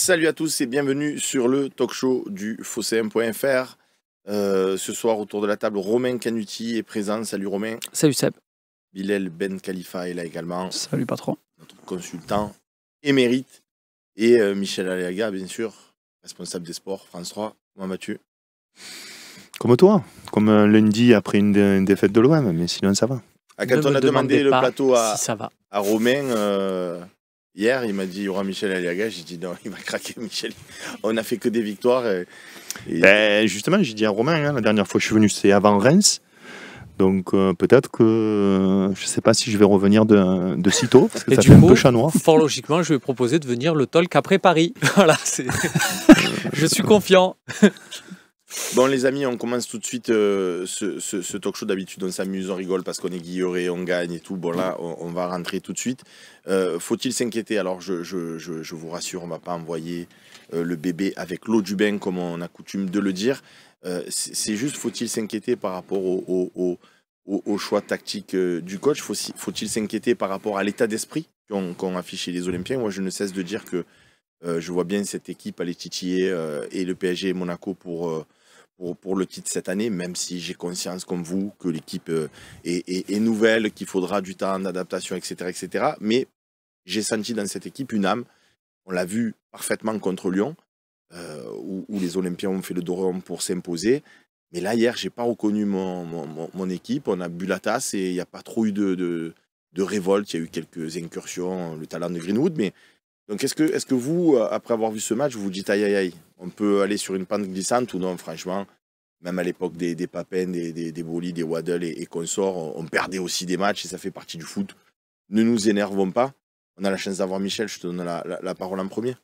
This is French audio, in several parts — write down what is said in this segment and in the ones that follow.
Salut à tous et bienvenue sur le talk show du Phocéen.fr. Ce soir, autour de la table, Romain Canuti est présent. Salut Romain. Salut Seb. Bilal Ben Khalifa est là également. Salut patron. Notre consultant émérite. Et Michel Aliaga, bien sûr, responsable des sports, France 3. Comment vas-tu? Comme toi, comme lundi après une défaite de l'OM, mais sinon ça va. Quand on a demandé le plateau à Romain, hier, il m'a dit il y aura Michel Aliaga. J'ai dit non, il va craquer Michel. On n'a fait que des victoires. Ben, justement, j'ai dit à Romain, la dernière fois que je suis venu, c'est avant Reims. Donc peut-être que je ne sais pas si je vais revenir de sitôt, parce que ça fait un peu chat noir. Fort logiquement, je vais proposer de venir le talk après Paris. Voilà, je suis confiant. Bon les amis, on commence tout de suite ce talk show. D'habitude on s'amuse, on rigole parce qu'on est guilleré, on gagne et tout. Bon là on va rentrer tout de suite. Faut-il s'inquiéter? Alors je vous rassure, on ne va pas envoyer le bébé avec l'eau du bain comme on a coutume de le dire. C'est juste, faut-il s'inquiéter par rapport au choix tactique du coach? Faut-il s'inquiéter par rapport à l'état d'esprit qu'ont affiché les Olympiens? Moi je ne cesse de dire que je vois bien cette équipe aller titiller et le PSG et Monaco pour le titre cette année, même si j'ai conscience comme vous que l'équipe est nouvelle, qu'il faudra du temps d'adaptation, etc., etc. Mais j'ai senti dans cette équipe une âme. On l'a vu parfaitement contre Lyon, où les Olympiens ont fait le dos rond pour s'imposer. Mais là, hier, je n'ai pas reconnu mon équipe. On a bu la tasse et il n'y a pas trop eu de révolte. Il y a eu quelques incursions, le talent de Greenwood. Mais donc, est-ce que vous, après avoir vu ce match, vous vous dites aïe aïe aïe, on peut aller sur une pente glissante ou non? Franchement, même à l'époque des Papin, des Boli, des Waddle et consorts, on perdait aussi des matchs et ça fait partie du foot. Ne nous énervons pas. On a la chance d'avoir Michel, je te donne la parole en premier.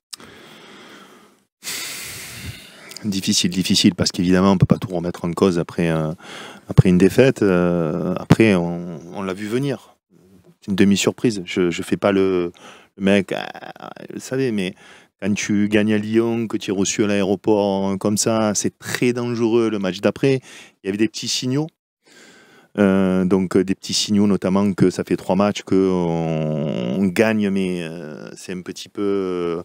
Difficile, parce qu'évidemment, on ne peut pas tout remettre en cause après une défaite. Après, on l'a vu venir. C'est une demi-surprise. Je ne fais pas le mec, vous savez, mais quand tu gagnes à Lyon, que tu es reçu à l'aéroport comme ça, c'est très dangereux. Le match d'après, il y avait des petits signaux. Donc des petits signaux notamment que ça fait 3 matchs qu'on gagne, mais c'est un petit peu,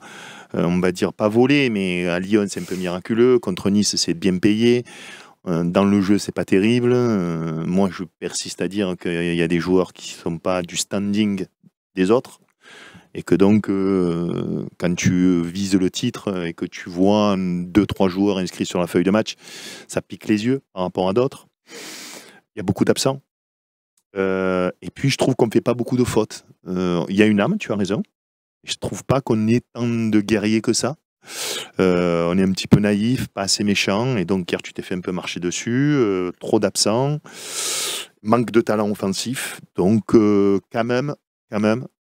on va dire pas volé, mais à Lyon c'est un peu miraculeux, contre Nice c'est bien payé, dans le jeu c'est pas terrible. Moi je persiste à dire qu'il y a des joueurs qui sont pas du standing des autres, et que donc quand tu vises le titre et que tu vois 2-3 joueurs inscrits sur la feuille de match, ça pique les yeux par rapport à d'autres. Il y a beaucoup d'absents. Et puis, je trouve qu'on ne fait pas beaucoup de fautes. Il y a une âme, tu as raison. Je ne trouve pas qu'on ait tant de guerriers que ça. On est un petit peu naïf, pas assez méchant. Et donc, hier, tu t'es fait un peu marcher dessus. Trop d'absents. Manque de talent offensif. Donc, quand même,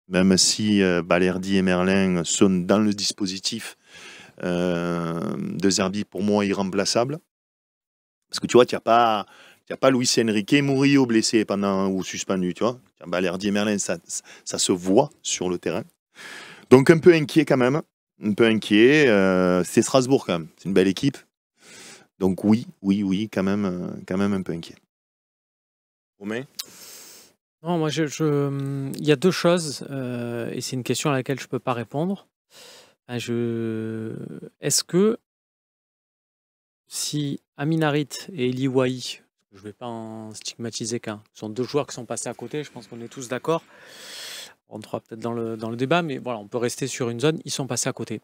même si Balerdi et Merlin sont dans le dispositif de Zerbi, pour moi, irremplaçable. Parce que tu vois, tu n'as pas Luis Enrique, Murillo blessé ou suspendu, tu vois. Balerdi et Merlin, ça se voit sur le terrain. Donc un peu inquiet quand même. C'est Strasbourg quand même. C'est une belle équipe. Donc oui, quand même un peu inquiet. Romain? Non, moi, il y a deux choses, et c'est une question à laquelle je ne peux pas répondre. Est-ce que si Amin Harit et Eli Wahi, je ne vais pas en stigmatiser qu'un, ce sont deux joueurs qui sont passés à côté, je pense qu'on est tous d'accord. On rentrera peut-être dans le débat, mais voilà, on peut rester sur une zone, ils sont passés à côté.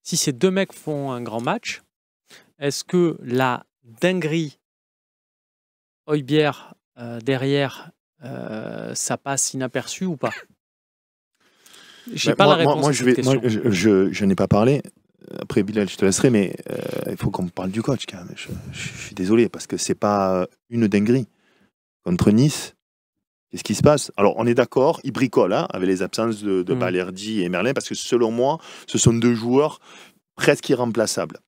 Si ces deux mecs font un grand match, est-ce que la dinguerie Højbjerg derrière, ça passe inaperçu ou pas? J'ai pas la réponse. Moi, je n'ai pas parlé. Après, Bilal, je te laisserai, mais il faut qu'on parle du coach quand même. Je suis désolé, parce que c'est pas une dinguerie. Contre Nice, qu'est-ce qui se passe? Alors, on est d'accord, il bricole avec les absences de Balerdi et Merlin, parce que selon moi, ce sont deux joueurs presque irremplaçables.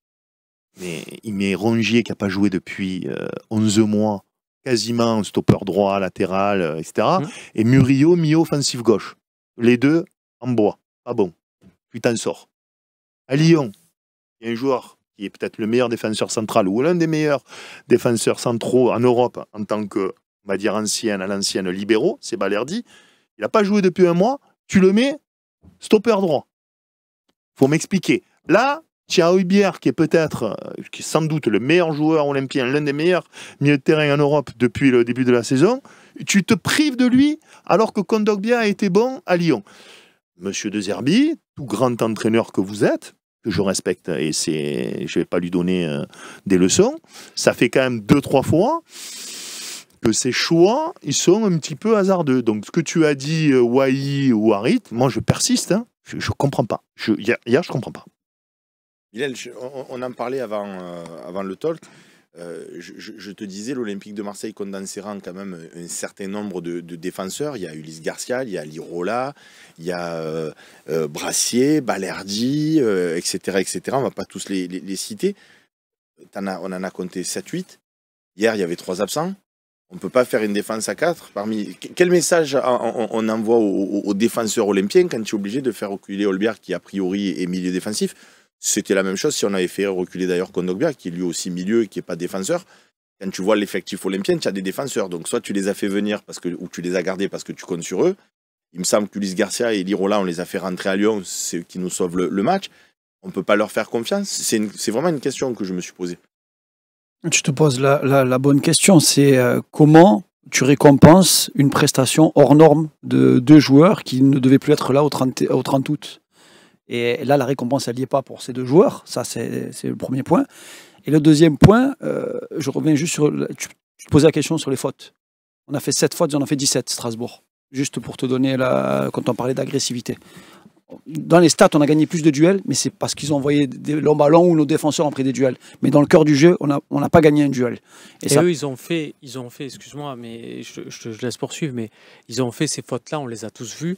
Mais il met Rongier, qui n'a pas joué depuis 11 mois, quasiment stopper droit, latéral, etc. Et Murillo, milieu offensif gauche. Les deux en bois. Pas bon. Puis t'en sors. À Lyon, il y a un joueur qui est peut-être le meilleur défenseur central ou l'un des meilleurs défenseurs centraux en Europe en tant que, on va dire, à l'ancienne libéraux, c'est Balerdi. Il n'a pas joué depuis 1 mois. Tu le mets stopper droit. Faut m'expliquer. Là, tu as Højbjerg qui est peut-être, qui est sans doute le meilleur joueur olympien, l'un des meilleurs milieux de terrain en Europe depuis le début de la saison. Tu te prives de lui alors que Kondogbia a été bon à Lyon. Monsieur De Zerbi, tout grand entraîneur que vous êtes, que je respecte et je ne vais pas lui donner des leçons, ça fait quand même 2-3 fois que ces choix, ils sont un petit peu hasardeux. Donc ce que tu as dit, Wai ou Harit, moi je persiste, hein, je ne comprends pas. Hier, je ne comprends pas. Bilal, on en parlait avant le talk. Je te disais, l'Olympique de Marseille condensera quand même un certain nombre de défenseurs. Il y a Ulysse Garcia, il y a Lirola, il y a Brassier, Balerdi, etc., etc. On ne va pas tous les citer. On en a compté 7-8. Hier, il y avait 3 absents. On ne peut pas faire une défense à 4. Quel message on envoie aux défenseurs olympiens quand tu es obligé de faire reculer Højbjerg, qui a priori est milieu défensif? C'était la même chose si on avait fait reculer d'ailleurs Kondogbia, qui est lui aussi milieu et qui n'est pas défenseur. Quand tu vois l'effectif olympien, tu as des défenseurs. Donc soit tu les as fait venir ou tu les as gardés parce que tu comptes sur eux. Il me semble qu'Ulysse Garcia et Lirola, on les a fait rentrer à Lyon, c'est eux qui nous sauvent le match. On ne peut pas leur faire confiance. C'est vraiment une question que je me suis posée. Je te pose la bonne question, c'est comment tu récompenses une prestation hors norme de 2 joueurs qui ne devaient plus être là au 30 août. Et là, la récompense, elle n'y est pas pour ces 2 joueurs. Ça, c'est le premier point. Et le deuxième point, je reviens juste sur... Tu te posais la question sur les fautes. On a fait 7 fautes, on en a fait 17, Strasbourg. Juste pour te donner, quand on parlait d'agressivité. Dans les stats, on a gagné plus de duels, mais c'est parce qu'ils ont envoyé des longs ballons ou nos défenseurs ont pris des duels. Mais dans le cœur du jeu, on n'a pas gagné un duel. Et ça... eux, ils ont fait, excuse-moi, mais je laisse poursuivre, mais ils ont fait ces fautes-là, on les a tous vues.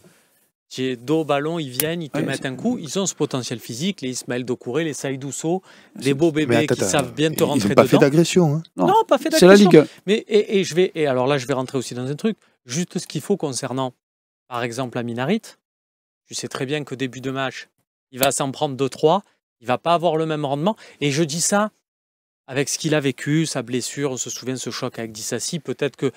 Tu es dos au ballon, ils viennent, ils te mettent un coup. Ils ont ce potentiel physique, les Ismaël Doucouré, les Saïd Ousso, des beaux bébés qui savent bien te rentrer dedans. Ils n'ont pas fait d'agression. Hein. Non, pas fait d'agression. C'est la Ligue. Mais, et alors là, je vais rentrer aussi dans un truc. Juste ce qu'il faut concernant, par exemple, Amin Harit. Tu sais très bien qu'au début de match, il va s'en prendre 2-3. Il ne va pas avoir le même rendement. Et je dis ça avec ce qu'il a vécu, sa blessure. On se souvient de ce choc avec Dissassi. Peut-être que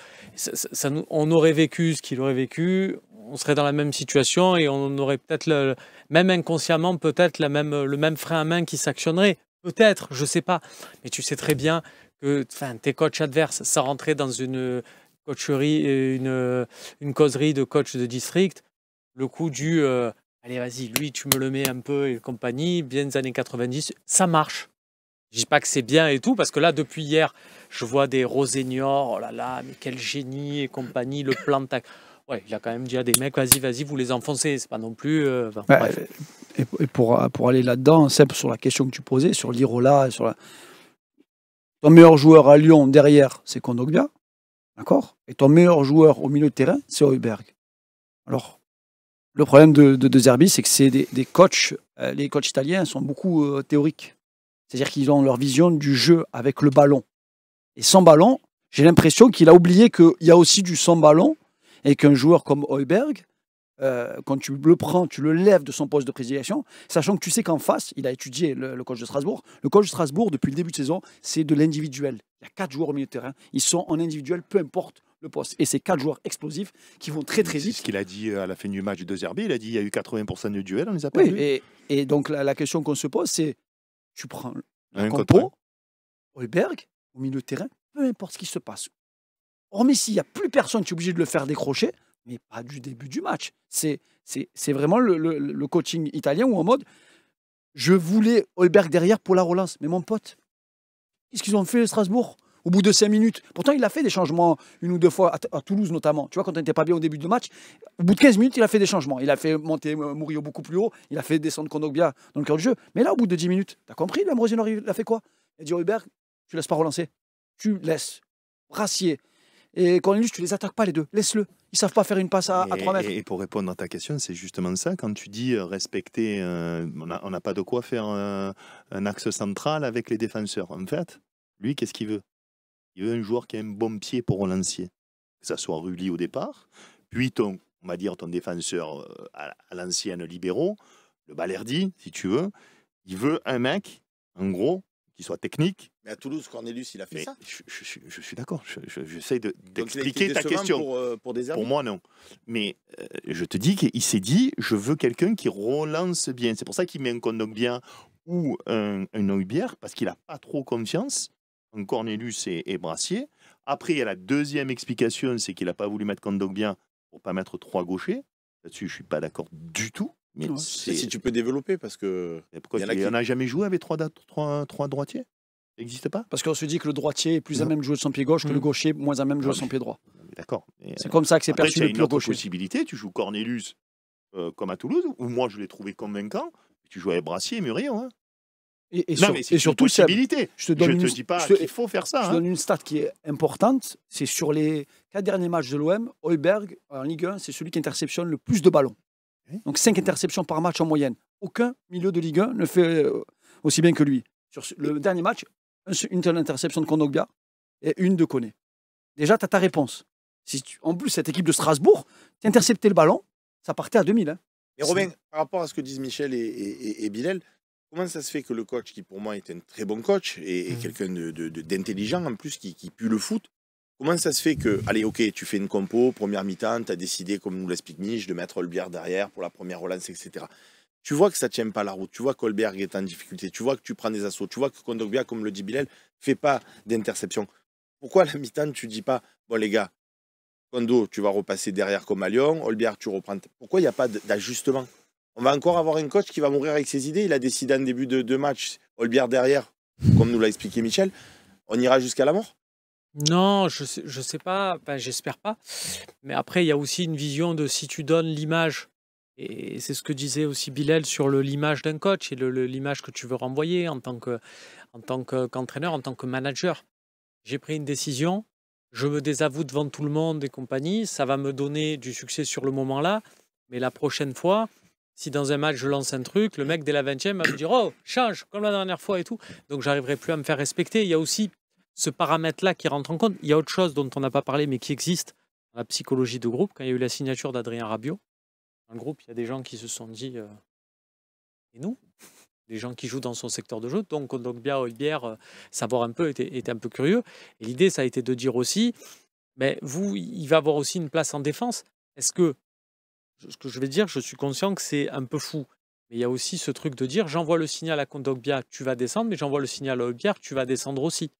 on aurait vécu ce qu'il aurait vécu. On serait dans la même situation et on aurait peut-être, même inconsciemment, peut-être le même frein à main qui s'actionnerait. Peut-être, je ne sais pas. Mais tu sais très bien que tes coachs adverses, ça rentrait dans une coacherie, une causerie de coach de district. Le coup du allez, vas-y, lui, tu me le mets un peu et compagnie, bien des années 90, ça marche. Je dis pas que c'est bien et tout, parce que là, depuis hier, je vois des Rosénior, oh là là, mais quel génie et compagnie, le plan de tac. Ouais, il a quand même dit à des mecs, vas-y, vous les enfoncez, c'est pas non plus. Bref. Et pour aller là-dedans, Seb, sur la question que tu posais, sur Lirola, ton meilleur joueur à Lyon derrière, c'est Kondogbia, d'accord? Et ton meilleur joueur au milieu de terrain, c'est Højbjerg. Alors, le problème de Zerbi, c'est que c'est des coachs, les coachs italiens sont beaucoup théoriques. C'est-à-dire qu'ils ont leur vision du jeu avec le ballon. Et sans ballon, j'ai l'impression qu'il a oublié qu'il y a aussi du sans ballon et qu'un joueur comme Højbjerg, quand tu le prends, tu le lèves de son poste de prédilection, sachant que tu sais qu'en face, il a étudié le coach de Strasbourg. Le coach de Strasbourg, depuis le début de saison, c'est de l'individuel. Il y a 4 joueurs au milieu de terrain. Ils sont en individuel, peu importe le poste. Et c'est 4 joueurs explosifs qui vont très très vite. C'est ce qu'il a dit à la fin du match de Zerbi. Il a dit qu'il y a eu 80% de duels, on les a perdus. Oui, et donc la question qu'on se pose, c'est tu prends un compo, Højbjerg, au milieu de terrain, peu importe ce qui se passe. Hormis s'il n'y a plus personne, tu es obligé de le faire décrocher, mais pas du début du match. C'est vraiment le coaching italien où en mode, je voulais Højbjerg derrière pour la relance. Mais mon pote, qu'est-ce qu'ils ont fait Strasbourg au bout de 5 minutes? Pourtant, il a fait des changements 1 ou 2 fois, à Toulouse notamment. Tu vois, quand on n'était pas bien au début du match, au bout de 15 minutes, il a fait des changements. Il a fait monter Murillo beaucoup plus haut, il a fait descendre Kondogbia dans le cœur du jeu. Mais là, au bout de 10 minutes, t'as compris, Rosénior, il a fait quoi? Il a dit Højbjerg, tu laisses pas relancer. Tu laisses. Brassier et Cornelius, tu les attaques pas les deux. Laisse-le. Ils savent pas faire une passe à 3 mètres. Et pour répondre à ta question, c'est justement ça. Quand tu dis respecter, on n'a pas de quoi faire un axe central avec les défenseurs. En fait, lui, qu'est-ce qu'il veut? Il veut un joueur qui a un bon pied pour relancer. Que ça soit Rulli au départ, puis on va dire ton défenseur à l'ancienne libéraux, le Balerdi, si tu veux. Il veut un mec, en gros, qui soit technique. Mais à Toulouse, Cornelius, il a fait ça. Je suis d'accord. J'essaie d'expliquer ta question. Pour moi, non. Mais je te dis qu'il s'est dit, je veux quelqu'un qui relance bien. C'est pour ça qu'il met un Kondogbia ou un Højbjerg, parce qu'il n'a pas trop confiance en Cornelius et Brassier. Après, il y a la deuxième explication, c'est qu'il n'a pas voulu mettre Kondogbia pour ne pas mettre 3 gauchers. Là-dessus, je ne suis pas d'accord du tout. Mais si tu peux développer, parce que... Pourquoi on n'a jamais joué avec 3 droitiers? Ça n'existe pas? Parce qu'on se dit que le droitier est plus à même de jouer de son pied gauche que le gaucher moins à même de jouer de son pied droit. D'accord. C'est comme ça que c'est perçu le une pur autre gaucher. possibilité, tu joues Cornelius comme à Toulouse, où moi je l'ai trouvé convaincant. Tu joues avec Brassier et Murillo. Hein. Et c'est surtout, une possibilité. Je te dis pas qu'il faut faire ça. Je te donne une stat qui est importante. C'est sur les 4 derniers matchs de l'OM, Højbjerg, en Ligue 1, c'est celui qui interceptionne le plus de ballons. Donc 5 interceptions par match en moyenne. Aucun milieu de Ligue 1 ne fait aussi bien que lui. Sur le dernier match, une seule interception de Kondogbia et une de Koné. Déjà, tu as ta réponse. En plus, cette équipe de Strasbourg, tu interceptais le ballon, ça partait à 2000. Hein. Mais Robin, par rapport à ce que disent Michel et Bilal, comment ça se fait que le coach, qui pour moi est un très bon coach et quelqu'un d'intelligent en plus, qui pue le foot, comment ça se fait que, allez, ok, tu fais une compo, première mi-temps, tu as décidé, comme nous l'explique Mich, de mettre Højbjerg derrière pour la première relance, etc. Tu vois que ça ne tient pas la route, tu vois qu'Højbjerg est en difficulté, tu vois que tu prends des assauts, tu vois que Kondogbia, comme le dit Bilal, ne fait pas d'interception. Pourquoi à la mi-temps, tu ne dis pas, bon les gars, Kondo, tu vas repasser derrière comme à Lyon, Højbjerg, tu reprends. Pourquoi il n'y a pas d'ajustement? On va encore avoir un coach qui va mourir avec ses idées. Il a décidé en début de match, Højbjerg derrière, comme nous l'a expliqué Michel. On ira jusqu'à la mort? Non, je sais pas, enfin, j'espère pas. Mais après, il y a aussi une vision de si tu donnes l'image, et c'est ce que disait aussi Bilal sur l'image d'un coach et l'image que tu veux renvoyer en tant qu'entraîneur, en tant que manager. J'ai pris une décision, je me désavoue devant tout le monde et compagnie, ça va me donner du succès sur le moment-là, mais la prochaine fois, si dans un match je lance un truc, le mec dès la 20e va me dire « Oh, change, comme la dernière fois et tout ». Donc j'arriverai plus à me faire respecter. Il y a aussi ce paramètre-là qui rentre en compte. Il y a autre chose dont on n'a pas parlé, mais qui existe dans la psychologie de groupe. Quand il y a eu la signature d'Adrien Rabiot, dans le groupe, il y a des gens qui se sont dit et nous, des gens qui jouent dans son secteur de jeu, donc Kondogbia, Højbjerg, savoir un peu, était un peu curieux. Et l'idée, ça a été de dire aussi, mais il va avoir aussi une place en défense. Est-ce que, ce que je vais dire, je suis conscient que c'est un peu fou, mais il y a aussi ce truc de dire, j'envoie le signal à Kondogbia, tu vas descendre, mais j'envoie le signal à Højbjerg, tu vas descendre aussi. Tu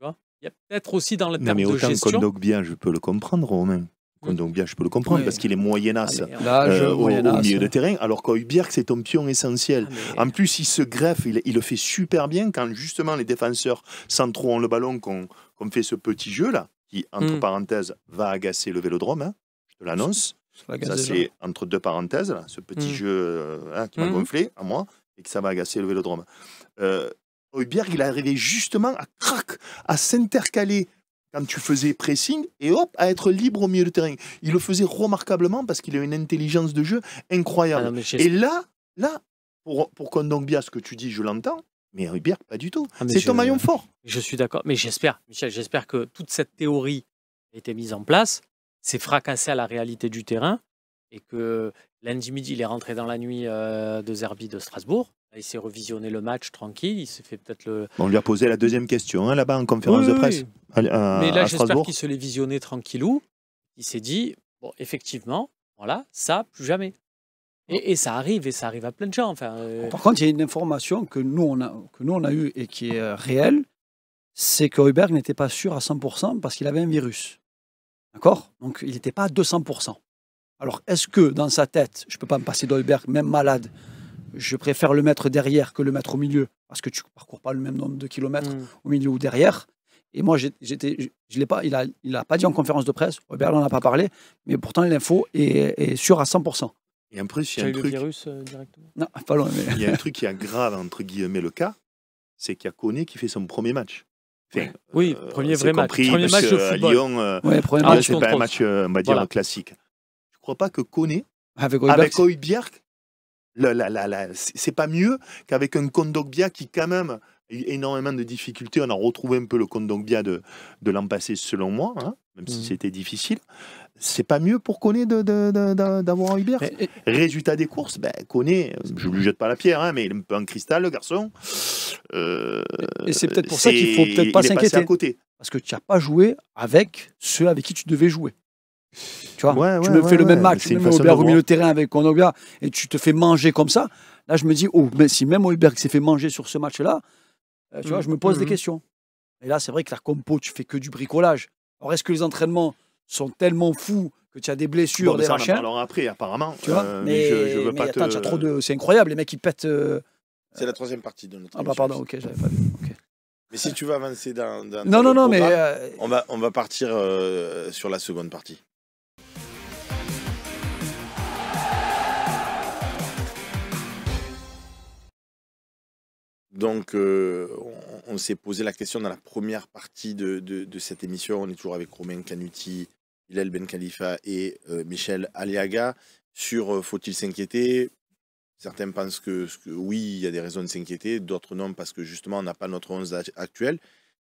vois, il y a peut-être aussi dans le terme de gestion... Kondogbia, je peux le comprendre, Romain. Kondogbia, je peux le comprendre, parce qu'il est moyennasse au milieu de terrain, alors qu'Højbjerg, c'est ton pion essentiel. En plus, il se greffe, il le fait super bien quand justement les défenseurs centraux ont le ballon, qu'on fait ce petit jeu-là, qui, entre parenthèses, va agacer le Vélodrome, hein, je te l'annonce. Ça, c'est entre deux parenthèses, là, ce petit jeu qui m'a gonflé à moi, et que ça va agacer le Vélodrome. Højbjerg, il est arrivé justement à s'intercaler quand tu faisais pressing, et hop, à être libre au milieu de terrain. Il le faisait remarquablement parce qu'il a une intelligence de jeu incroyable. Et là, pour Kondogbia, ce que tu dis, je l'entends, mais Højbjerg, pas du tout. C'est ton maillon fort. Je suis d'accord, mais j'espère, Michel, j'espère que toute cette théorie a été mise en place, s'est fracassée à la réalité du terrain, et que lundi midi, il est rentré dans la nuit de Zerbi de Strasbourg. Il s'est revisionné le match tranquille, il s'est fait peut-être le... On lui a posé la deuxième question, hein, là-bas, en conférence de presse. Mais là, j'espère qu'il se l'est visionné tranquillou. Il s'est dit, bon, effectivement, voilà, ça, plus jamais. Et ça arrive à plein de gens. Enfin, Par contre, il y a une information que nous, on a eue et qui est réelle, c'est que Højbjerg n'était pas sûr à 100% parce qu'il avait un virus. D'accord? Donc, il n'était pas à 200%. Alors, est-ce que, dans sa tête, je ne peux pas me passer d'Højbjerg, même malade, je préfère le mettre derrière que le mettre au milieu, parce que tu ne parcours pas le même nombre de kilomètres au milieu ou derrière. Et moi, je l'ai pas, il a pas dit en conférence de presse, Højbjerg n'en a pas parlé, mais pourtant l'info est sûre à 100%. Et en plus, il y a un truc... le virus directement. Non, pas loin. Mais... Il y a un truc qui aggrave, entre guillemets, le cas, c'est qu'il y a Koné qui fait son premier match. Enfin, oui, premier vrai match. Premier match de football. Lyon, c'est pas un match, on va dire, classique. Je ne crois pas que Koné, avec Højbjerg, c'est pas mieux qu'avec un Kondogbia qui quand même a eu énormément de difficultés. On a retrouvé un peu le Kondogbia de l'an passé selon moi, hein, même si c'était difficile. C'est pas mieux pour Koné d'avoir Højbjerg. Résultat des courses, Koné, je lui jette pas la pierre, hein, mais il est un peu en cristal, le garçon. Et c'est peut-être pour ça qu'il faut peut-être pas s'inquiéter, parce que tu n'as pas joué avec ceux avec qui tu devais jouer. Tu vois, Ouais, tu ouais, me ouais, fais le même ouais, match, mais c'est une même façon Hojbjerg de au milieu voir. de terrain avec Kondogbia, et tu te fais manger comme ça. Là, je me dis, oh, mais si même Hojbjerg s'est fait manger sur ce match-là, tu vois, je me pose des questions. Et là, c'est vrai que la compo, tu fais que du bricolage. Alors, est-ce que les entraînements sont tellement fous que tu as des blessures, Bon, mais des ça, on en machins, parlera après, apparemment. tu vois? Mais je veux Mais pas attends, tu as trop te. de. C'est incroyable, les mecs, ils pètent. C'est la troisième partie de notre Ah, bah, émission. pardon, ok, j'avais pas vu. Ok. Mais si tu veux avancer dans Non, le non, mais. programme, on va partir sur la seconde partie. Donc, on s'est posé la question dans la première partie de cette émission. On est toujours avec Romain Canuti, Hillel Ben Khalifa et Michel Aliaga sur faut-il s'inquiéter. Certains pensent que oui, il y a des raisons de s'inquiéter, d'autres non, parce que justement, on n'a pas notre 11 actuel.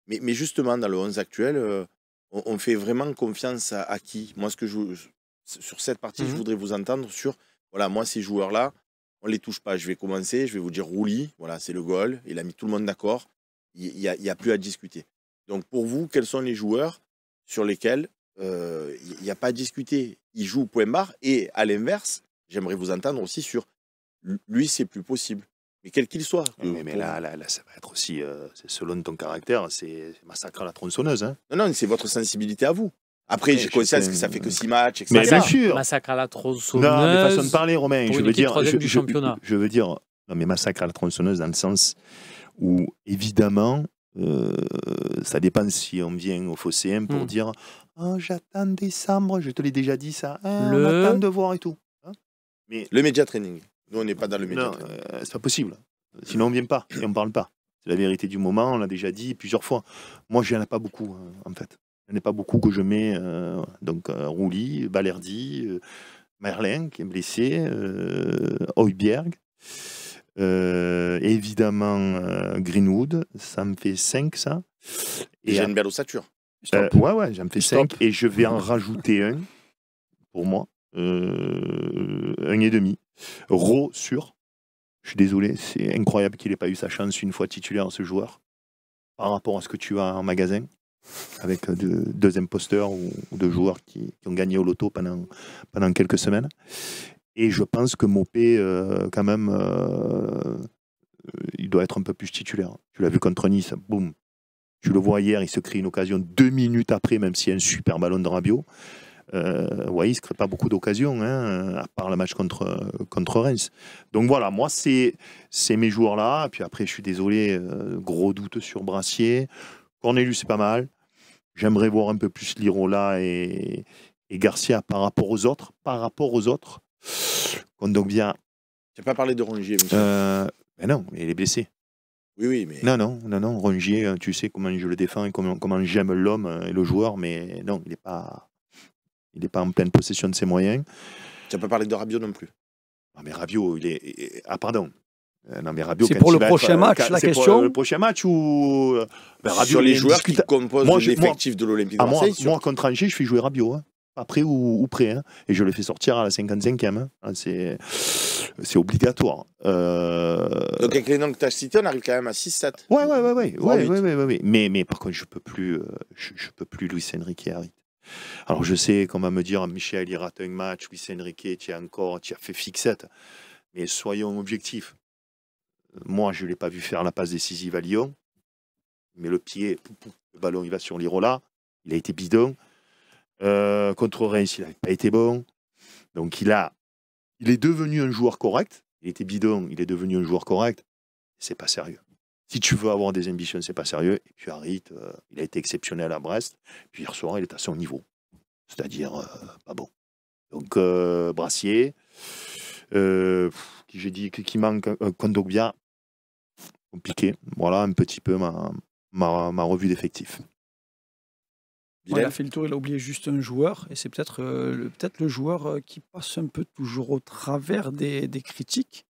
Mais justement, dans le 11 actuel, on fait vraiment confiance à qui? Moi, sur cette partie, je voudrais vous entendre sur, voilà, moi, ces joueurs-là, on ne les touche pas. Je vais commencer, je vais vous dire Rouli, voilà, c'est le goal, il a mis tout le monde d'accord, il n'y a plus à discuter. Donc, pour vous, quels sont les joueurs sur lesquels il n'y a pas à discuter? Ils jouent point barre, et à l'inverse, j'aimerais vous entendre aussi sur lui, c'est plus possible. Mais quel qu'il soit. Mais là, ça va être aussi, c'est selon ton caractère, c'est massacre à la tronçonneuse. Hein. Non, c'est votre sensibilité à vous. Après, j'ai conscience que ça fait que 6 matchs, etc. Mais bien sûr. Massacre à la tronçonneuse. Non, mais façon de parler, Romain. Pour Je une veux équipe dire, troisième du championnat. je veux dire, non, mais massacre à la tronçonneuse dans le sens où, évidemment, ça dépend si on vient au Phocéen pour dire oh, j'attends décembre, je te l'ai déjà dit ça, on attend de voir et tout. Hein, mais le média training. Nous, on n'est pas dans le média non, training. C'est pas possible. Sinon, on ne vient pas et on ne parle pas. C'est la vérité du moment, on l'a déjà dit plusieurs fois. Moi, je n'en ai pas beaucoup, en fait. Il n'y en a pas beaucoup que je mets. Donc, Rouli, Balerdi, Merlin, qui est blessé, Hojbjerg, évidemment, Greenwood. Ça me fait 5, ça. Et j'ai une belle ossature. Ouais, ça me fait 5. Et je vais en rajouter un, pour moi. 1,5. Ro sûr. Je suis désolé, c'est incroyable qu'il n'ait pas eu sa chance une fois titulaire, ce joueur, par rapport à ce que tu as en magasin, avec deux imposteurs ou deux joueurs qui ont gagné au loto pendant quelques semaines. Et je pense que Mopé, quand même, il doit être un peu plus titulaire. Tu l'as vu contre Nice, boum. Tu le vois hier, il se crée une occasion 2 minutes après, même s'il y a un super ballon de Rabiot. Ouais, il ne se crée pas beaucoup d'occasions, hein, à part le match contre Reims. Donc voilà, moi, c'est mes joueurs-là. Et puis après, je suis désolé, gros doute sur Brassier. Cornelius, c'est pas mal. J'aimerais voir un peu plus Lirola et Garcia par rapport aux autres. Kondogbia. Tu n'as pas parlé de Rongier, Mais non, il est blessé. Oui, mais... Non, Rongier, tu sais comment je le défends et comment j'aime l'homme et le joueur, mais non, il n'est pas en pleine possession de ses moyens. Tu n'as pas parlé de Rabiot non plus. Non, mais Rabiot, il est... Ah, pardon. Non, mais Rabiot, c'est pour le prochain match, la question. Pour le prochain match ou... Rabiot, sur les joueurs qui composent l'effectif de l'Olympique de Marseille. Moi, contre Angers, je fais jouer Rabiot. Hein. Après ou près. Hein. Et je le fais sortir à la 55e. Hein. C'est obligatoire. Donc, avec les noms que tu as cités, on arrive quand même à 6-7. Ouais. Mais par contre, je peux plus Luis Enrique arrête. Alors, je sais qu'on va me dire, Michel, il rate un match, Luis Enrique, tu as fait fixette. Mais soyons objectifs. Moi, je ne l'ai pas vu faire la passe décisive à Lyon. Mais le pied, le ballon, il va sur Lirola. Il a été bidon. Contre Reims, il n'avait pas été bon. Donc, il est devenu un joueur correct. Il était bidon, il est devenu un joueur correct. C'est pas sérieux. Si tu veux avoir des ambitions, c'est pas sérieux. Et puis Harit, il a été exceptionnel à Brest. Puis hier soir, il est à son niveau. C'est-à-dire, pas bon. Donc, Brassier, j'ai dit qui manque Kondogbia. Compliqué. Voilà un petit peu ma revue d'effectifs. Il a fait le tour, il a oublié juste un joueur, et c'est peut-être le joueur qui passe un peu toujours au travers des critiques.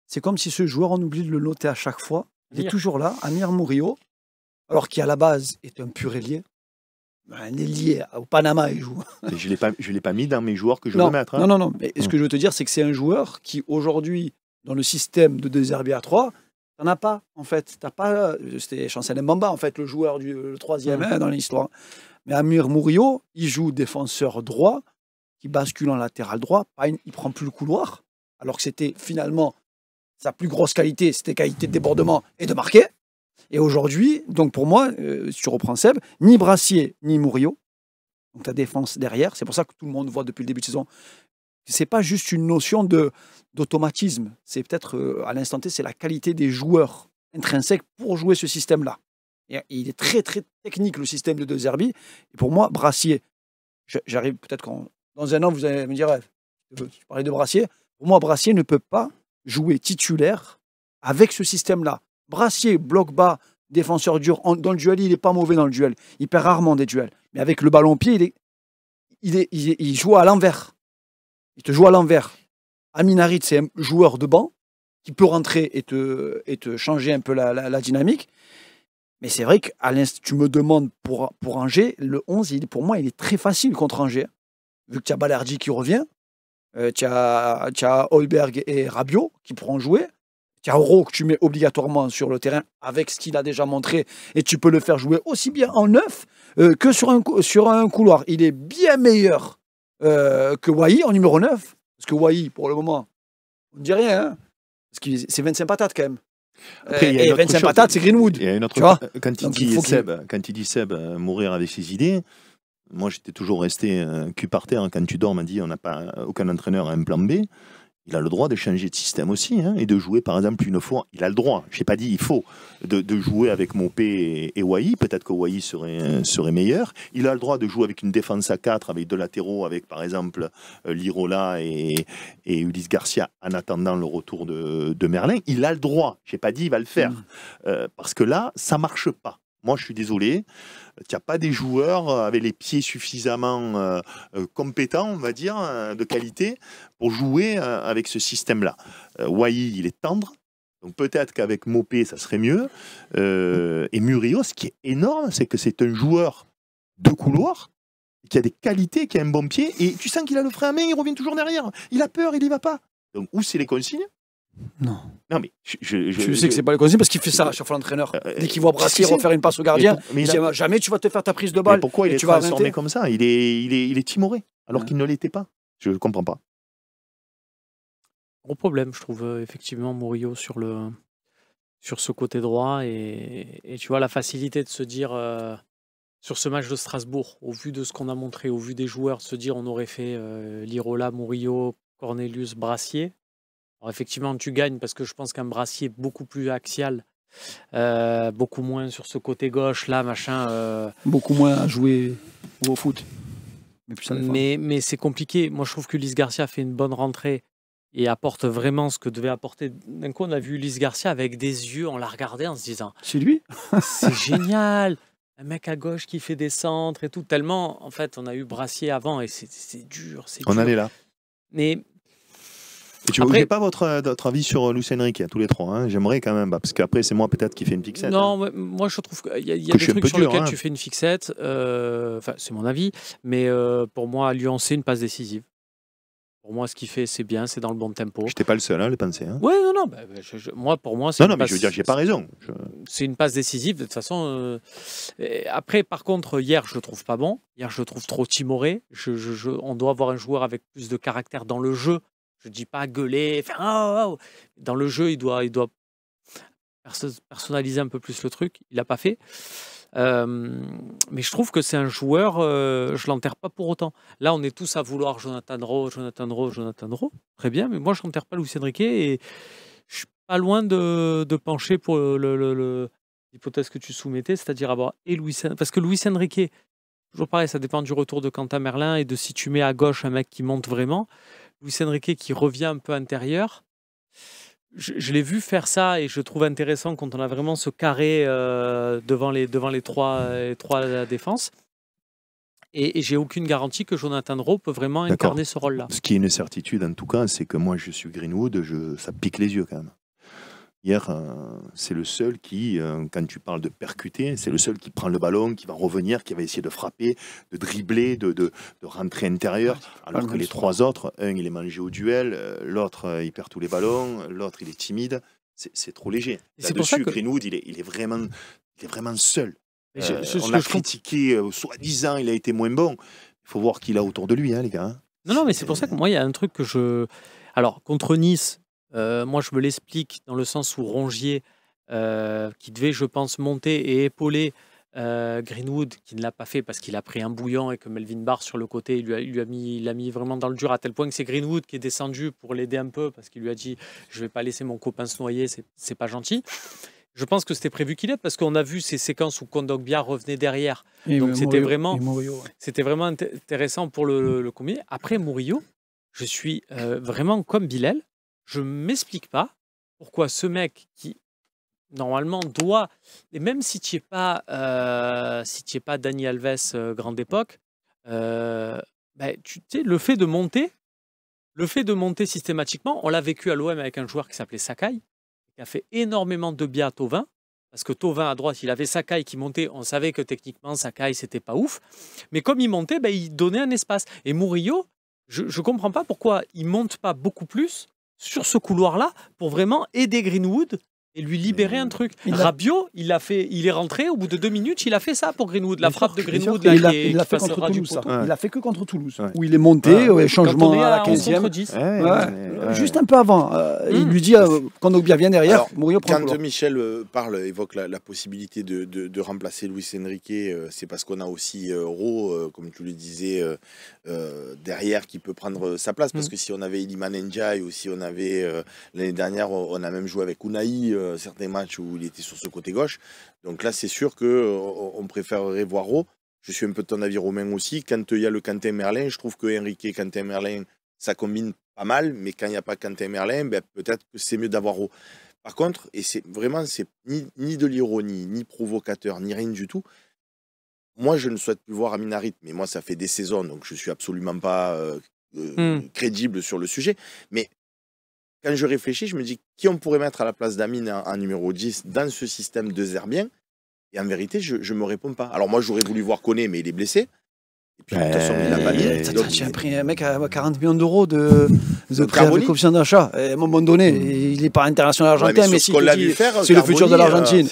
C'est comme si ce joueur, on oublie de le noter à chaque fois. Il est toujours là, Amir Murillo, alors qui à la base est un pur ailier. Un ailier, au Panama, il joue. Et je ne l'ai pas mis dans mes joueurs que je veux mettre. Hein. Non. Mais ce que je veux te dire, c'est que c'est un joueur qui, aujourd'hui, dans le système de 2 RB à 3, tu n'en as pas, en fait. C'était Chancel Mbamba, en fait, le joueur le troisième dans l'histoire. Mais Amir Murillo, il joue défenseur droit qui bascule en latéral droit. Il prend plus le couloir, alors que c'était finalement sa plus grosse qualité, c'était qualité de débordement et de marquer. Et aujourd'hui, donc pour moi, si tu reprends Seb, ni Brassier ni Murillo, donc ta défense derrière, c'est pour ça que tout le monde voit depuis le début de saison, c'est pas juste une notion d'automatisme, c'est peut-être à l'instant T, c'est la qualité des joueurs intrinsèques pour jouer ce système-là. Et il est très très technique le système de De Zerbi. Et pour moi, Brassier, j'arrive peut-être dans un an, vous allez me dire, tu parlais de Brassier, pour moi, Brassier ne peut pas jouer titulaire avec ce système-là. Brassier, bloc bas, défenseur dur. Dans le duel, il n'est pas mauvais dans le duel. Il perd rarement des duels. Mais avec le ballon au pied, il joue à l'envers. Il te joue à l'envers. Amin Harit, c'est un joueur de banc qui peut rentrer et te changer un peu la dynamique. Mais c'est vrai qu'à l'instant, tu me demandes pour Angers, le 11, pour moi, il est très facile contre Angers. Vu que tu as Balerdi qui revient, tu as Heuberg et Rabiot qui pourront jouer. Tu as Oro que tu mets obligatoirement sur le terrain avec ce qu'il a déjà montré et tu peux le faire jouer aussi bien en neuf que sur un couloir. Il est bien meilleur que Wai en numéro 9. Parce que Wai, pour le moment, on ne dit rien. Hein, parce que c'est 25 patates quand même. Après, et 25 patates, c'est Greenwood. Il y a une autre tu vois quand il dit Seb mourir avec ses idées, moi j'étais toujours resté cul par terre quand tu dors, on m'a dit on n'a pas aucun entraîneur a un plan B. Il a le droit de changer de système aussi et de jouer par exemple une fois. Il a le droit, je n'ai pas dit il faut, de jouer avec Mopé et Wai. Peut-être que Wai serait meilleur. Il a le droit de jouer avec une défense à 4, avec deux latéraux, avec par exemple Lirola et Ulysse Garcia en attendant le retour de Merlin. Il a le droit, je n'ai pas dit il va le faire. Parce que là, ça ne marche pas. Moi, je suis désolé, tu n'as pas des joueurs avec les pieds suffisamment compétents, on va dire, de qualité, pour jouer avec ce système-là. Wai, il est tendre, donc peut-être qu'avec Mopé, ça serait mieux. Et Murillo, ce qui est énorme, c'est que c'est un joueur de couloir, qui a des qualités, qui a un bon pied, et tu sens qu'il a le frein à main, il revient toujours derrière. Il a peur, il n'y va pas. Donc, où c'est les consignes ? Non. Non, mais je sais que c'est pas le consigne parce qu'il fait ça à chaque fois l'entraîneur. Dès qu'il voit Brassier refaire une passe au gardien, il dit jamais tu vas te faire ta prise de balle. Mais pourquoi il est tu vas transformé comme ça ? Il est timoré, alors qu'il ne l'était pas. Je ne comprends pas. Gros problème, je trouve, effectivement, Murillo sur ce côté droit. Et tu vois, la facilité de se dire, sur ce match de Strasbourg, au vu de ce qu'on a montré, au vu des joueurs, de se dire on aurait fait Lirola, Murillo, Cornelius, Brassier. Alors effectivement, tu gagnes parce que je pense qu'un Brassier est beaucoup plus axial, beaucoup moins sur ce côté gauche, là, machin. Beaucoup moins à jouer au foot. Mais c'est compliqué. Moi, je trouve qu'Ulysse Garcia fait une bonne rentrée et apporte vraiment ce que devait apporter. D'un coup, on a vu Ulysse Garcia avec des yeux, on l'a regardé en se disant « C'est lui. C'est génial !» Un mec à gauche qui fait des centres et tout. Tellement, en fait, on a eu Brassier avant et c'est dur. On allait là. Mais... Et tu n'oubliez pas votre avis sur Luis Enrique, tous les trois. Hein. J'aimerais quand même, parce qu'après, c'est moi peut-être qui fais une fixette. Non, hein. Moi je trouve qu'il y a des trucs sur lesquels tu fais une fixette. Enfin, c'est mon avis. Mais pour moi, Lyon, c'est une passe décisive. Pour moi, ce qu'il fait, c'est bien, c'est dans le bon tempo. Je n'étais pas le seul à le penser. Hein. Oui, non. Pour moi, c'est une passe... mais je veux dire, j'ai pas raison. C'est une passe décisive. De toute façon, après, par contre, hier, je le trouve pas bon. Hier, je le trouve trop timoré. On doit avoir un joueur avec plus de caractère dans le jeu. Je ne dis pas gueuler, faire oh. Dans le jeu, il doit personnaliser un peu plus le truc. Il l'a pas fait. Mais je trouve que c'est un joueur, je l'enterre pas pour autant. Là, on est tous à vouloir Jonathan Rowe. Très bien, mais moi, je n'enterre pas Luis Enrique et je suis pas loin de pencher pour l'hypothèse que tu soumettais, c'est-à-dire avoir parce que Luis Enrique, toujours pareil, ça dépend du retour de Quentin Merlin et de si tu mets à gauche un mec qui monte vraiment. Luis Enrique qui revient un peu intérieur. Je l'ai vu faire ça et je trouve intéressant quand on a vraiment ce carré devant les trois défenses. Et j'ai aucune garantie que Jonathan Rowe peut vraiment incarner ce rôle-là. Ce qui est une certitude en tout cas, c'est que moi je suis Greenwood, ça pique les yeux quand même. Hier, c'est le seul qui, quand tu parles de percuter, c'est le seul qui prend le ballon, qui va revenir, qui va essayer de frapper, de dribbler, de rentrer intérieur. Alors que les trois autres, un, il est mangé au duel, l'autre, il perd tous les ballons, l'autre, il est timide. C'est trop léger. Là-dessus, Greenwood, il est vraiment seul. On l'a critiqué, soi-disant, il a été moins bon. Il faut voir qui il a autour de lui, hein, les gars. Non, mais c'est pour ça que moi, il y a un truc que je. Alors, contre Nice, moi, je me l'explique dans le sens où Rongier, qui devait, je pense, monter et épauler Greenwood, qui ne l'a pas fait parce qu'il a pris un bouillon et que Melvin Barr sur le côté, il l'a mis vraiment dans le dur à tel point que c'est Greenwood qui est descendu pour l'aider un peu parce qu'il lui a dit je vais pas laisser mon copain se noyer, c'est pas gentil. Je pense que c'était prévu qu'il aide parce qu'on a vu ces séquences où Kondogbia revenait derrière. Donc c'était vraiment intéressant pour le combiner. Après Murillo, je suis vraiment comme Bilal. Je m'explique pas pourquoi ce mec qui normalement doit, et même si tu n'es pas, Dani Alves grande époque, tu sais, le fait de monter systématiquement, on l'a vécu à l'OM avec un joueur qui s'appelait Sakai, qui a fait énormément de bien à Thauvin, parce que Thauvin à droite, il avait Sakai qui montait, on savait que techniquement Sakai c'était pas ouf, mais comme il montait, il donnait un espace. Et Murillo, je comprends pas pourquoi il monte pas beaucoup plus sur ce couloir-là pour vraiment aider Greenwood et lui libérer un truc. Rabiot, il est rentré, au bout de 2 minutes, il a fait ça pour Greenwood. La frappe de Greenwood, là, il l'a fait contre Toulouse. Il l'a fait que contre Toulouse, où il est monté, changement à la 15e. Juste un peu avant, il lui dit Kondogbia vient derrière, Murillo prend le couloir. Quand Michel évoque la possibilité de remplacer Luis Enrique, c'est parce qu'on a aussi Ro, comme tu le disais, derrière qui peut prendre sa place. Parce que si on avait Iliman Ndiaye ou si on avait l'année dernière, on a même joué avec Unai, certains matchs où il était sur ce côté gauche. Donc là, c'est sûr qu'on préférerait voir Ro. Je suis un peu de ton avis, Romain, aussi. Quand il y a le Quentin-Merlin, je trouve que Enrique et Quentin-Merlin, ça combine pas mal. Mais quand il n'y a pas Quentin-Merlin, peut-être que c'est mieux d'avoir Ro. Par contre, et c'est ni de l'ironie, ni provocateur, ni rien du tout. Moi, je ne souhaite plus voir Amin Harit. Mais moi, ça fait des saisons, donc je ne suis absolument pas crédible sur le sujet. Mais quand je réfléchis, je me dis qui on pourrait mettre à la place d'Amin en numéro 10 dans ce système de Zerbien. Et en vérité, je ne me réponds pas. Alors moi, j'aurais voulu voir Koné, mais il est blessé. Et puis, de toute façon, il n'a pas mis. Tu as pris un mec à 40 millions d'euros de prêt avec option d'achat. À un moment donné, il n'est pas international argentin, mais si c'est le futur de l'Argentine.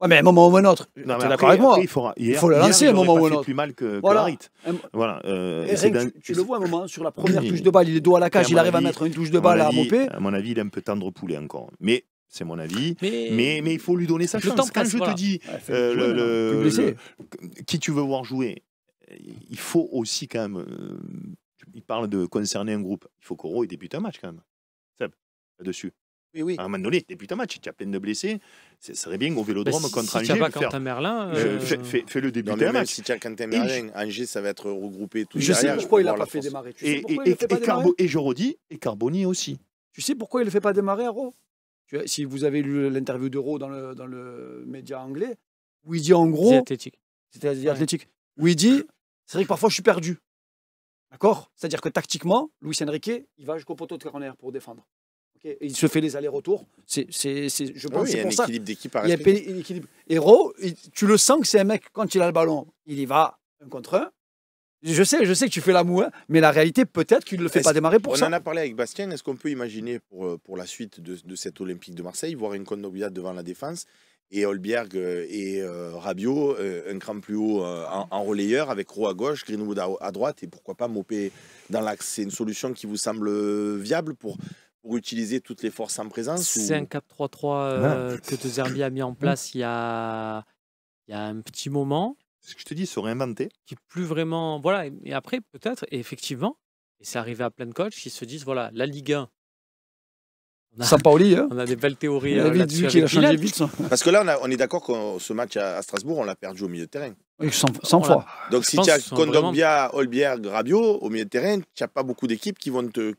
Ouais, mais à un moment ou à un autre, tu es d'accord avec moi. Il faut le lancer à un moment ou à un autre. Plus mal que Harit. Voilà. Tu le vois à un moment, sur la première touche de balle, il est dos à la cage, il arrive à mettre une touche de balle à Mopé. À mon avis, il est un peu tendre poulet encore. Mais c'est mon avis. Mais il faut lui donner sa chance. Quand je te dis qui tu veux voir jouer, il faut aussi quand même. Il parle de concerner un groupe. Il faut qu'Oro débute un match quand même. Seb, là-dessus. Oui. À un moment donné, débute un match, tu as plein de blessés. Ce serait bien au Vélodrome contre Angers. Si tu n'as pas Quentin Merlin, fais le débuter un match. Si tu as Quentin Merlin, Angers, ça va être regroupé tout derrière. Je sais pourquoi il n'a pas fait démarrer. Et je redis, et Carboni aussi. Tu sais pourquoi il ne le fait pas démarrer, Aro? Si vous avez lu l'interview de Ro dans le média anglais, où il dit en gros. C'était athlétique. Où il dit c'est vrai que parfois je suis perdu. D'accord? C'est-à-dire que tactiquement, Luis Enrique, il va jusqu'au poteau de corner pour défendre. Okay. Il se fait les allers-retours. Je pense que c'est pour ça. Il y a un équilibre d'équipe à respecter. Et Ro, tu le sens que c'est un mec, quand il a le ballon, il y va un contre un. Je sais que tu fais la moue, hein, mais la réalité, peut-être qu'il ne le fait pas démarrer pour ça. On en a parlé avec Bastien. Est-ce qu'on peut imaginer pour la suite de cet Olympique de Marseille, voir une Kondogbia devant la défense et Holberg et Rabiot un cran plus haut en relayeur avec Ro à gauche, Greenwood à droite et pourquoi pas Mopé dans l'axe? C'est une solution qui vous semble viable pour utiliser toutes les forces en présence? C'est un 4-3-3 que De Zerbi a mis en place il y a un petit moment. Ce que je te dis, se réinventer. Qui est plus vraiment. Voilà. Et après, peut-être, et effectivement, et c'est arrivé à plein de coachs qui se disent voilà, la Ligue 1. Sampaoli, hein. On a des belles théories. Il a changé vite. Parce que là, on est d'accord que ce match à Strasbourg, on l'a perdu au milieu de terrain. Oui, 100 fois. Donc si tu as Kondogbia, Holberg, Rabiot au milieu de terrain, tu n'as pas beaucoup d'équipes qui vont te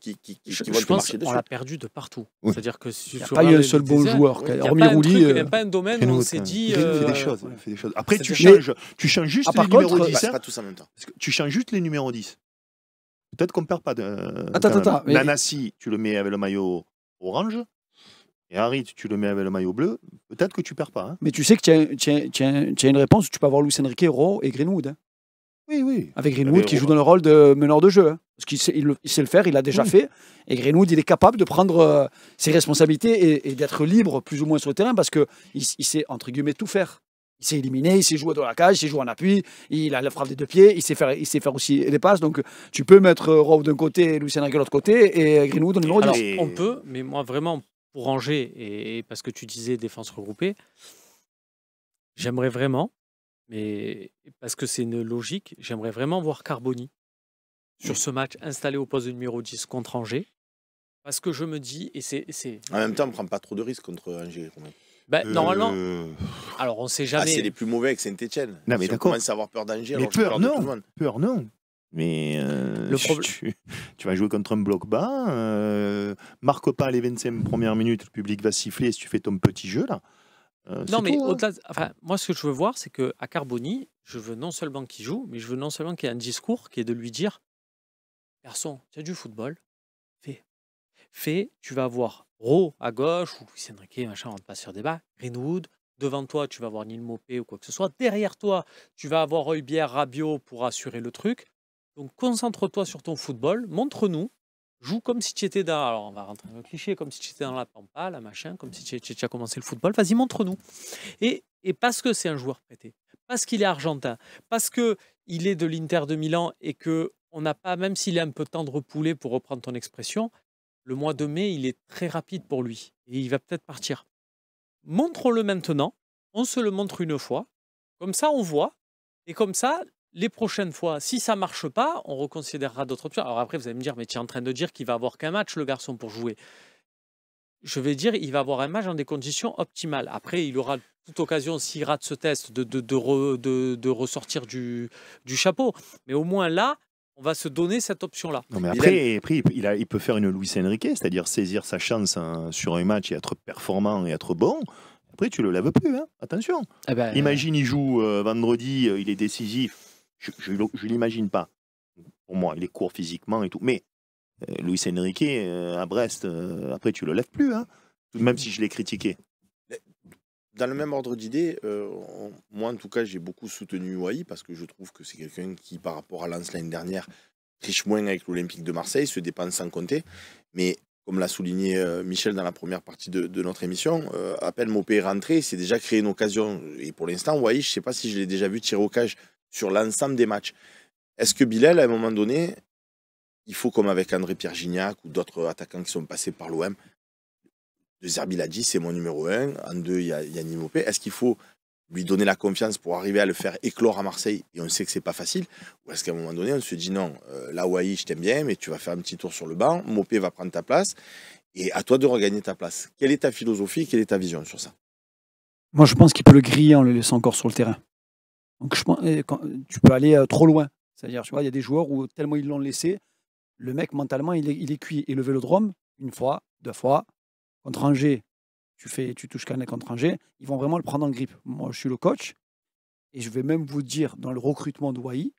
marcher dessus. On l'a perdu de partout. Oui. C'est-à-dire que il n'y a pas eu un seul bon joueur. Hormis Rouli. Il n'y a pas un domaine où on s'est dit. Il fait des choses. Après, tu changes juste les numéros 10. Pas tous en même temps. Tu changes juste les numéros 10. Peut-être qu'on ne perd pas de. Attends. Nanassi, tu le mets avec le maillot orange. Et Harit, tu le mets avec le maillot bleu, peut-être que tu perds pas. Hein. Mais tu sais que tu as une réponse où tu peux avoir Luis Enrique, Ro et Greenwood. Hein. Oui. Avec Greenwood qui joue dans le rôle de meneur de jeu. Hein. Parce qu'il sait le faire, il l'a déjà fait. Et Greenwood, il est capable de prendre ses responsabilités et d'être libre plus ou moins sur le terrain parce qu'il sait, entre guillemets, tout faire. Il s'est éliminé, il sait jouer dans la cage, il sait jouer en appui, il a la frappe des 2 pieds, il sait faire aussi les passes. Donc tu peux mettre Rowe d'un côté et Luis Enrique de l'autre côté et Greenwood au numéro 10. Alors, on peut, mais moi vraiment, pour Angers, et parce que tu disais défense regroupée, j'aimerais vraiment, mais parce que c'est une logique, j'aimerais vraiment voir Carboni sur ce match installé au poste de numéro 10 contre Angers. Parce que je me dis, et c'est... En même temps, on ne prend pas trop de risques contre Angers. Normalement, alors on ne sait jamais. c'est les plus mauvais avec Saint-Etienne. Non, mais si on d'accord. commence à avoir peur d'Angers, Mais alors j'ai peur de tout le monde. peur, non. Mais tu vas jouer contre un bloc bas, marque pas les 25 premières minutes, le public va siffler si tu fais ton petit jeu là. Non, mais tout, au-delà, moi ce que je veux voir, c'est qu'à Carboni, je veux non seulement qu'il joue, mais je veux non seulement qu'il y ait un discours qui est de lui dire, garçon, tu as du football, fais, tu vas avoir Rowe à gauche, ou Luis Enrique, machin, on ne va pas se faire débat, Greenwood, devant toi, tu vas avoir Neil Maupay ou quoi que ce soit, derrière toi, tu vas avoir Højbjerg, Rabiot pour assurer le truc. Donc concentre-toi sur ton football, montre-nous, joue comme si tu étais dans, alors on va rentrer dans le cliché, comme si tu étais dans la pampa, la machin, comme si tu as commencé le football, vas-y, montre-nous. Et parce que c'est un joueur prêté, parce qu'il est argentin, parce qu'il est de l'Inter de Milan et qu'on n'a pas, même s'il est un peu tendre poulet pour reprendre ton expression, le mois de mai, il est très rapide pour lui et il va peut-être partir. Montre-le maintenant, on se le montre une fois, comme ça on voit, et comme ça, les prochaines fois, si ça ne marche pas, on reconsidérera d'autres options. Alors après, vous allez me dire, mais tu es en train de dire qu'il va avoir qu'un match, le garçon, pour jouer. Je vais dire, il va avoir un match dans des conditions optimales. Après, il aura toute occasion, s'il rate ce test, de ressortir du chapeau. Mais au moins là, on va se donner cette option-là. Non, mais après il peut faire une Luis Enrique, c'est-à-dire saisir sa chance sur un match et être performant et être bon. Après, tu le lèves plus, hein. Attention. Imagine, il joue vendredi, il est décisif. Je ne l'imagine pas. Pour moi, il est court physiquement et tout. Mais Luis Enrique, à Brest, après, tu le lèves plus, hein. Même si je l'ai critiqué. Dans le même ordre d'idée, moi en tout cas j'ai beaucoup soutenu Wai parce que je trouve que c'est quelqu'un qui par rapport à Lens l'année dernière triche moins avec l'Olympique de Marseille, se dépense sans compter, mais comme l'a souligné Michel dans la première partie de notre émission, à peine Maupay est rentré, c'est déjà créé une occasion, et pour l'instant Wai, je ne sais pas si je l'ai déjà vu tirer au cage sur l'ensemble des matchs. Est-ce que Bilal à un moment donné, il faut comme avec André-Pierre Gignac ou d'autres attaquants qui sont passés par l'OM, De Zerbi l'a dit, c'est mon numéro 1. En 2, il y a Neil Maupay. Est-ce qu'il faut lui donner la confiance pour arriver à le faire éclore à Marseille? Et on sait que c'est pas facile. Ou est-ce qu'à un moment donné, on se dit non, là, Wai, je t'aime bien, mais tu vas faire un petit tour sur le banc. Maupay va prendre ta place. Et à toi de regagner ta place. Quelle est ta philosophie? Quelle est ta vision sur ça? Moi, je pense qu'il peut le griller en le laissant encore sur le terrain. Donc, je pense, tu peux aller trop loin. C'est-à-dire, tu vois, il y a des joueurs où tellement ils l'ont laissé, le mec, mentalement, il est cuit. Et le Vélodrome, une fois, 2 fois, contre Angers, tu touches Canet contre Angers, ils vont vraiment le prendre en grippe. Moi, je suis le coach et je vais même vous dire, dans le recrutement de Wai,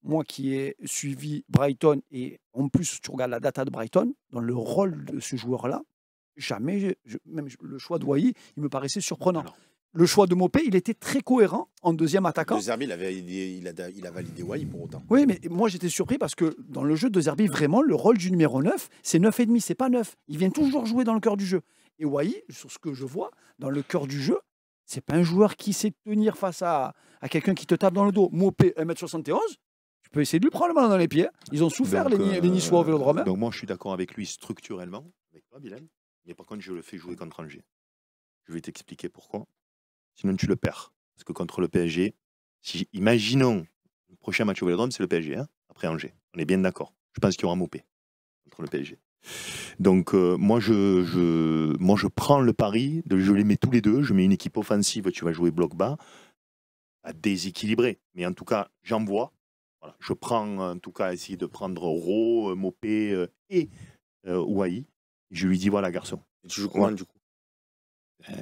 moi qui ai suivi Brighton et en plus, tu regardes la data de Brighton, dans le rôle de ce joueur-là, jamais, même le choix de Wai, il me paraissait surprenant. Alors, le choix de Maupay, il était très cohérent en deuxième attaquant. De Zerbi, il a validé Wai pour autant. Oui, mais moi j'étais surpris parce que dans le jeu de Zerbi, vraiment, le rôle du numéro 9, c'est 9,5, c'est pas 9. Il vient toujours jouer dans le cœur du jeu. Et Wai, sur ce que je vois, dans le cœur du jeu, c'est pas un joueur qui sait tenir face à quelqu'un qui te tape dans le dos. Maupay, 1m71, tu peux essayer de lui prendre le ballon dans les pieds. Ils ont souffert, donc, les Niçois au Vélodrome. Donc moi, je suis d'accord avec lui structurellement, avec toi, Bilal. Mais par contre, je le fais jouer contre Angers. Je vais t'expliquer pourquoi. Sinon, tu le perds. Parce que contre le PSG, imaginons, le prochain match au Vélodrome, c'est le PSG, hein, après Angers. On est bien d'accord. Je pense qu'il y aura Maupay contre le PSG. Donc, moi, je prends le pari, je les mets tous les deux. Je mets une équipe offensive, tu vas jouer bloc bas, à déséquilibrer. Mais en tout cas, j'en vois. Voilà. Je prends, en tout cas, essayer de prendre Rowe, Maupay et Wai. Je lui dis, voilà, garçon. Et tu joues comment, du coup?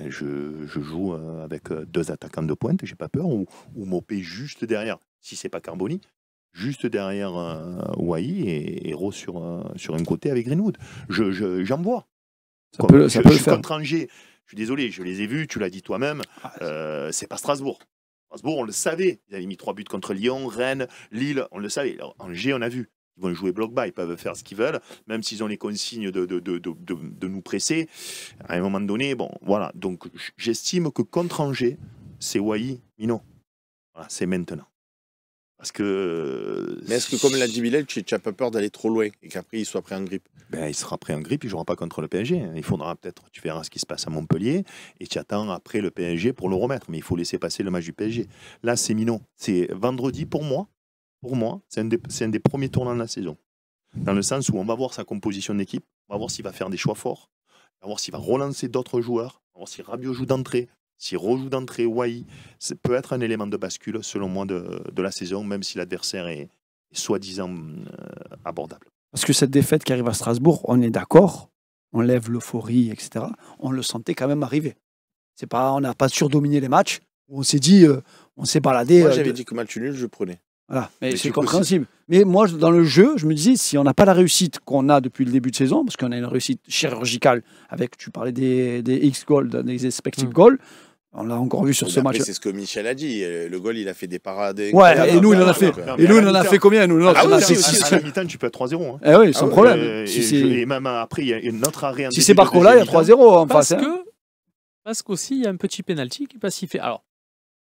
Je joue avec 2 attaquants de pointe, j'ai pas peur, ou Maupay juste derrière, si c'est pas Carboni, juste derrière Wai et Rowe sur un côté avec Greenwood. J'en vois. Ça peut le faire. Contre Angers, je suis désolé, je les ai vus, tu l'as dit toi-même, c'est pas Strasbourg. Strasbourg, on le savait, ils avaient mis 3 buts contre Lyon, Rennes, Lille, on le savait. Alors, Angers, on a vu. Ils vont jouer bloc bas, ils peuvent faire ce qu'ils veulent, même s'ils ont les consignes de nous presser. À un moment donné, bon, voilà. Donc, j'estime que contre Angers, c'est Wai, Minot. Voilà, c'est maintenant. Parce que. Mais est-ce que, comme l'a dit Bilal, tu n'as pas peur d'aller trop loin et qu'après il soit pris en grippe? Ben, il sera pris en grippe, il ne jouera pas contre le PSG. Il faudra peut-être, tu verras ce qui se passe à Montpellier et tu attends après le PSG pour le remettre. Mais il faut laisser passer le match du PSG. Là, c'est Minot. C'est vendredi pour moi, c'est un des premiers tournants de la saison. Dans le sens où on va voir sa composition d'équipe, on va voir s'il va faire des choix forts, on va voir s'il va relancer d'autres joueurs, on va voir si Rabiot joue d'entrée, s'il rejoue d'entrée Wai. Ça peut être un élément de bascule, selon moi, de la saison, même si l'adversaire est soi-disant abordable. Parce que cette défaite qui arrive à Strasbourg, on est d'accord, on lève l'euphorie, etc. On le sentait quand même arriver. C'est pas, on n'a pas surdominé les matchs, où on s'est dit, on s'est baladé. Moi, j'avais dit que match nul, je prenais. Voilà, mais c'est compréhensible. Mais moi, dans le jeu, je me disais, si on n'a pas la réussite qu'on a depuis le début de saison, parce qu'on a une réussite chirurgicale, avec, tu parlais des X-goals, des expected goals, on l'a encore vu sur ce match. C'est ce que Michel a dit. Le goal, il a fait des parades. Ouais, et nous, il en a fait. Et nous, il en a fait combien? Nous, à la mi-temps, tu peux être 3-0. Hein. Eh oui, sans problème. Et même après, il y a une autre arrêt. Si c'est Barcola, il y a 3-0 en face. Parce qu'aussi, il y a un petit pénalty qui n'est pas sifflé. Alors,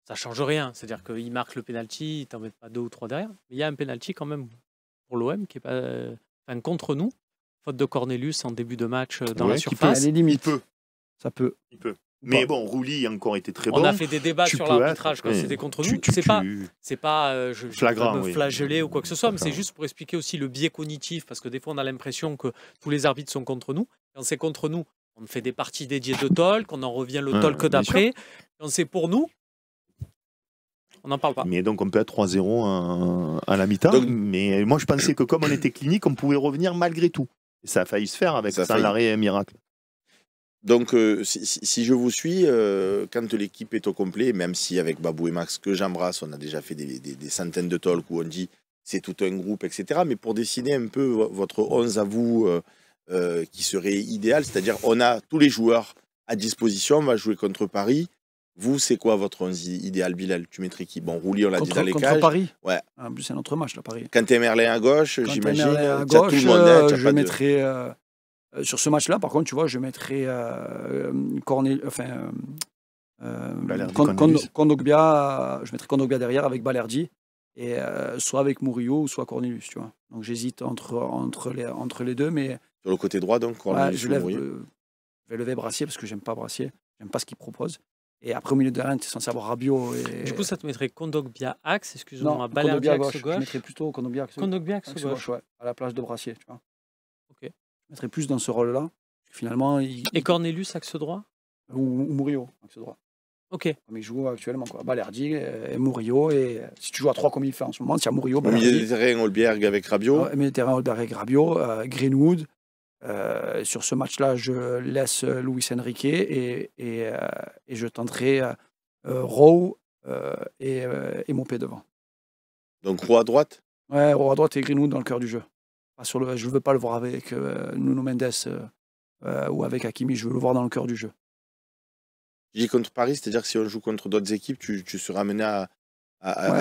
ça ne change rien. C'est-à-dire qu'il marque le pénalty, il ne t'en met pas 2 ou 3 derrière. Mais il y a un pénalty quand même pour l'OM qui est pas. Enfin, contre nous. Faute de Cornelius en début de match dans la surface. Il peut. Ça peut. Il peut. Mais bon, Rouli a encore été très bon. On a fait des débats sur l'arbitrage quand c'était contre nous. C'est pas je flagrant, me flageller ou quoi que ce soit, mais c'est juste pour expliquer aussi le biais cognitif, parce que des fois on a l'impression que tous les arbitres sont contre nous. Quand c'est contre nous, on fait des parties dédiées de talk, on en revient le talk d'après. Quand c'est pour nous, on n'en parle pas. Mais donc on peut être 3-0 à la mi-temps. Mais moi je pensais que comme on était clinique, on pouvait revenir malgré tout. Et ça a failli se faire avec ça l'arrêt miracle. Donc, si je vous suis, quand l'équipe est au complet, même si avec Babou et Max, que j'embrasse, on a déjà fait des centaines de talks où on dit c'est tout un groupe, etc. Mais pour dessiner un peu votre 11 à vous qui serait idéal, c'est-à-dire on a tous les joueurs à disposition, on va jouer contre Paris. Vous, c'est quoi votre 11 idéal, Bilal? Tu mettrais qui? Bon, Rouli, on l'a dit dans les cages. Contre Paris? Ouais. En plus, c'est notre match, là, Paris. Quentin Merlin à gauche, j'imagine. À gauche, tout le monde, je mettrais... sur ce match-là, par contre, tu vois, je mettrais Kondogbia, je mettrais Kondogbia derrière avec Balerdi, et soit avec Murillo ou soit Cornelius, tu vois. Donc j'hésite entre les deux, mais... Sur le côté droit, donc, Cornelius ou Murillo. Je vais lever Brassier, parce que j'aime pas Brassier, j'aime pas ce qu'il propose. Et après, au milieu de terrain, tu es censé avoir Rabiot. Et... Du coup, ça te mettrait Kondogbia axe, excusez-moi, Balerdi axe gauche. Je mettrais plutôt Kondogbia axe gauche, ouais, à la place de Brassier, tu vois. Ok. Je mettrais plus dans ce rôle-là. Finalement, Et Cornelius axe droit? Ou Murillo axe droit. Ok. Comme il joue actuellement, quoi. Balerdi et Murillo. Et si tu joues à 3 comme il fait en ce moment, il y a Murillo, Balerdi. Milieu de terrain, Holberg avec Rabiot. Milieu de terrain, Holberg avec Rabiot. Greenwood. Sur ce match-là, je laisse Luis Enrique et je tenterai Rowe et Mopé devant. Donc Rowe à droite? Ouais, Rowe à droite et Greenwood dans le cœur du jeu. Je ne veux pas le voir avec Nuno Mendes ou avec Hakimi, je veux le voir dans le cœur du jeu. Tu dis contre Paris, c'est-à-dire que si on joue contre d'autres équipes, tu seras amené à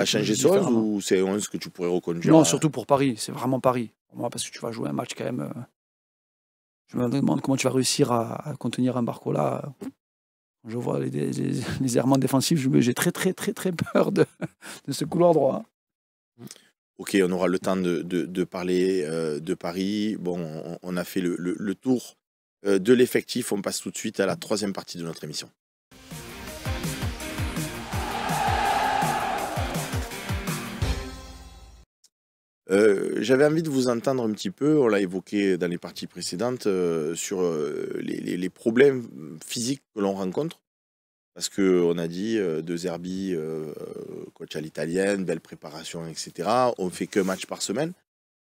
changer ce 11 ou c'est 11 que tu pourrais reconduire? Non, surtout pour Paris, c'est vraiment Paris. Pour moi, parce que tu vas jouer un match quand même... Je me demande comment tu vas réussir à contenir un Barcola. Quand je vois les errements défensifs, j'ai très peur de ce couloir droit. Ok, on aura le temps de parler de Paris. Bon, on a fait le tour de l'effectif. On passe tout de suite à la troisième partie de notre émission. J'avais envie de vous entendre un petit peu, on l'a évoqué dans les parties précédentes, sur les problèmes physiques que l'on rencontre. Parce qu'on a dit De Zerbi, coach à l'italienne, belle préparation, etc. On ne fait qu'un match par semaine.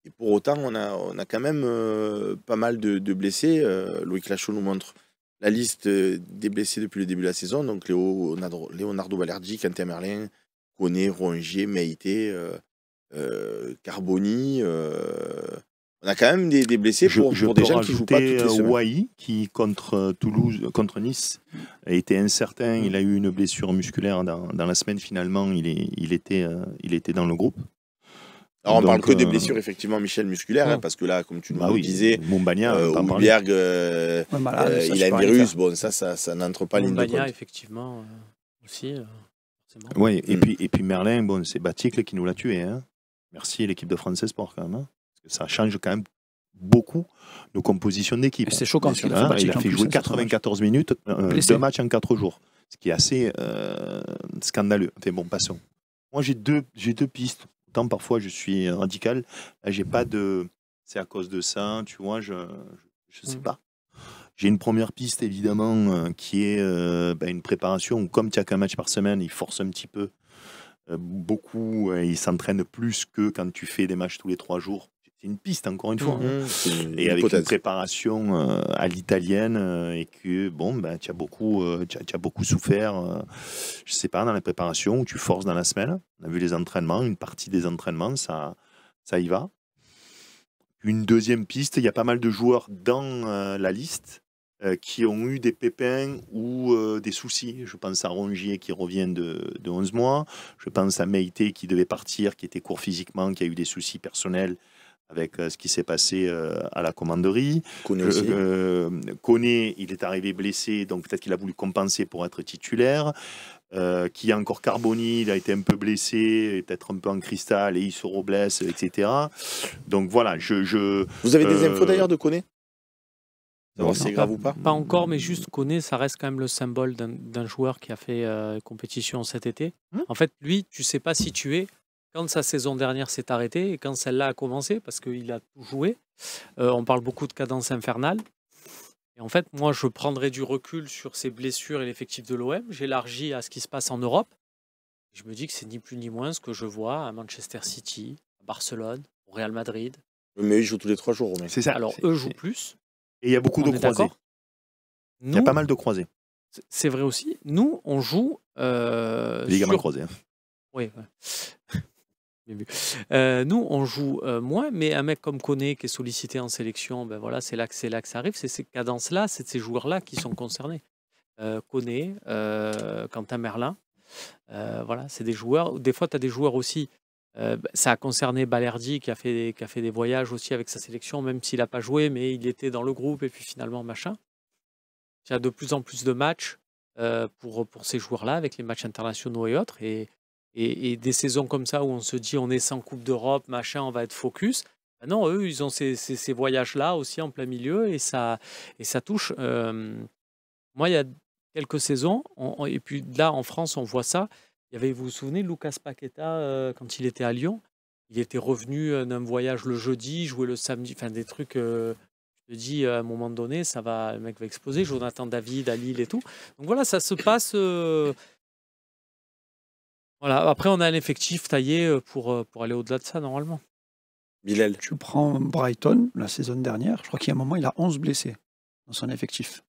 Et pour autant, on a quand même pas mal de blessés. Loïc Lachaud nous montre la liste des blessés depuis le début de la saison. Donc Leonardo Balerdi, Quentin Merlin, Koné, Rongier, Meïté, Carboni. On a quand même des blessés pour des gens qui ne jouent pas toutes les semaines. Wai, qui contre Nice a été incertain. Il a eu une blessure musculaire dans la semaine. Finalement, il était dans le groupe. Alors on parle que des blessures effectivement, Michel, musculaires, hein, parce que là, comme tu nous disais, Hulberg, il a un virus. Bon, ça n'entre pas ligne de compte. Effectivement, aussi. forcément. Oui, et puis Merlin, bon, c'est Baticle qui nous l'a tué. Hein. Merci l'équipe de France Sport quand même. Hein. Parce que ça change quand même beaucoup nos compositions d'équipe. C'est choquant ce qu'il a fait. Hein, Baticle, il a en fait plus, jouer hein, sur ce 94 minutes, Blessé. 2 matchs en 4 jours. Ce qui est assez scandaleux. Enfin bon, passons. Moi, j'ai deux pistes. Autant parfois je suis radical. Là, j'ai pas de. C'est à cause de ça, tu vois, je sais pas. J'ai une première piste, évidemment, qui est une préparation où, comme tu n'as qu'un match par semaine, il force un petit peu. Beaucoup, il s'entraîne plus que quand tu fais des matchs tous les 3 jours. C'est une piste, encore une fois. Hein. Et avec une préparation à l'italienne, et que, bon, tu as beaucoup souffert, je sais pas, dans la préparation, où tu forces dans la semaine. On a vu les entraînements, une partie des entraînements, ça y va. Une deuxième piste, il y a pas mal de joueurs dans la liste qui ont eu des pépins ou des soucis. Je pense à Rongier qui revient de 11 mois. Je pense à Meïté qui devait partir, qui était court physiquement, qui a eu des soucis personnels avec ce qui s'est passé à la commanderie. Koné aussi. Koné, il est arrivé blessé, donc peut-être qu'il a voulu compenser pour être titulaire. Qui a encore Carboni, il a été un peu blessé, peut-être un peu en cristal, et il se reblesse, etc. Donc voilà, Vous avez des infos d'ailleurs de Koné? Non, c'est grave ou pas? Pas encore, mais juste Koné, ça reste quand même le symbole d'un joueur qui a fait compétition cet été. En fait, lui, tu sais pas si tu es quand sa saison dernière s'est arrêtée et quand celle-là a commencé, parce qu'il a tout joué. On parle beaucoup de cadence infernale. Et en fait, moi, je prendrai du recul sur ces blessures et l'effectif de l'OM. J'élargis à ce qui se passe en Europe. Je me dis que c'est ni plus ni moins ce que je vois à Manchester City, à Barcelone, au Real Madrid. Mais ils jouent tous les 3 jours, Romain. C'est ça. Alors, eux jouent plus. Et il y a beaucoup de On est croisés. d'accord. Il y a pas mal de croisés. C'est vrai aussi. Nous, on joue Ligaments croisés. Hein. Oui, nous, on joue moins, mais un mec comme Koné qui est sollicité en sélection, ben voilà, c'est là que ça arrive. C'est ces cadences-là, c'est ces joueurs-là qui sont concernés. Koné, Quentin Merlin, voilà, c'est des joueurs. Des fois, tu as des joueurs aussi. Ça a concerné Balerdi qui a fait des voyages aussi avec sa sélection, même s'il n'a pas joué, mais il était dans le groupe et puis finalement, machin. Il y a de plus en plus de matchs pour ces joueurs-là, avec les matchs internationaux et autres. Et des saisons comme ça où on se dit on est sans Coupe d'Europe, machin, on va être focus. Ben non, eux, ils ont ces voyages-là aussi en plein milieu et ça touche. Moi, il y a quelques saisons, et puis là en France, on voit ça. Il y avait, vous vous souvenez, Lucas Paqueta, quand il était à Lyon, il était revenu d'un voyage le jeudi, jouer le samedi, enfin des trucs. Je te dis, à un moment donné, le mec va exploser. Jonathan David à Lille et tout. Donc voilà, ça se passe. Voilà. Après, on a un effectif taillé pour aller au-delà de ça, normalement. Bilal. Tu prends Brighton, la saison dernière, je crois qu'il y a un moment, il a 11 blessés dans son effectif.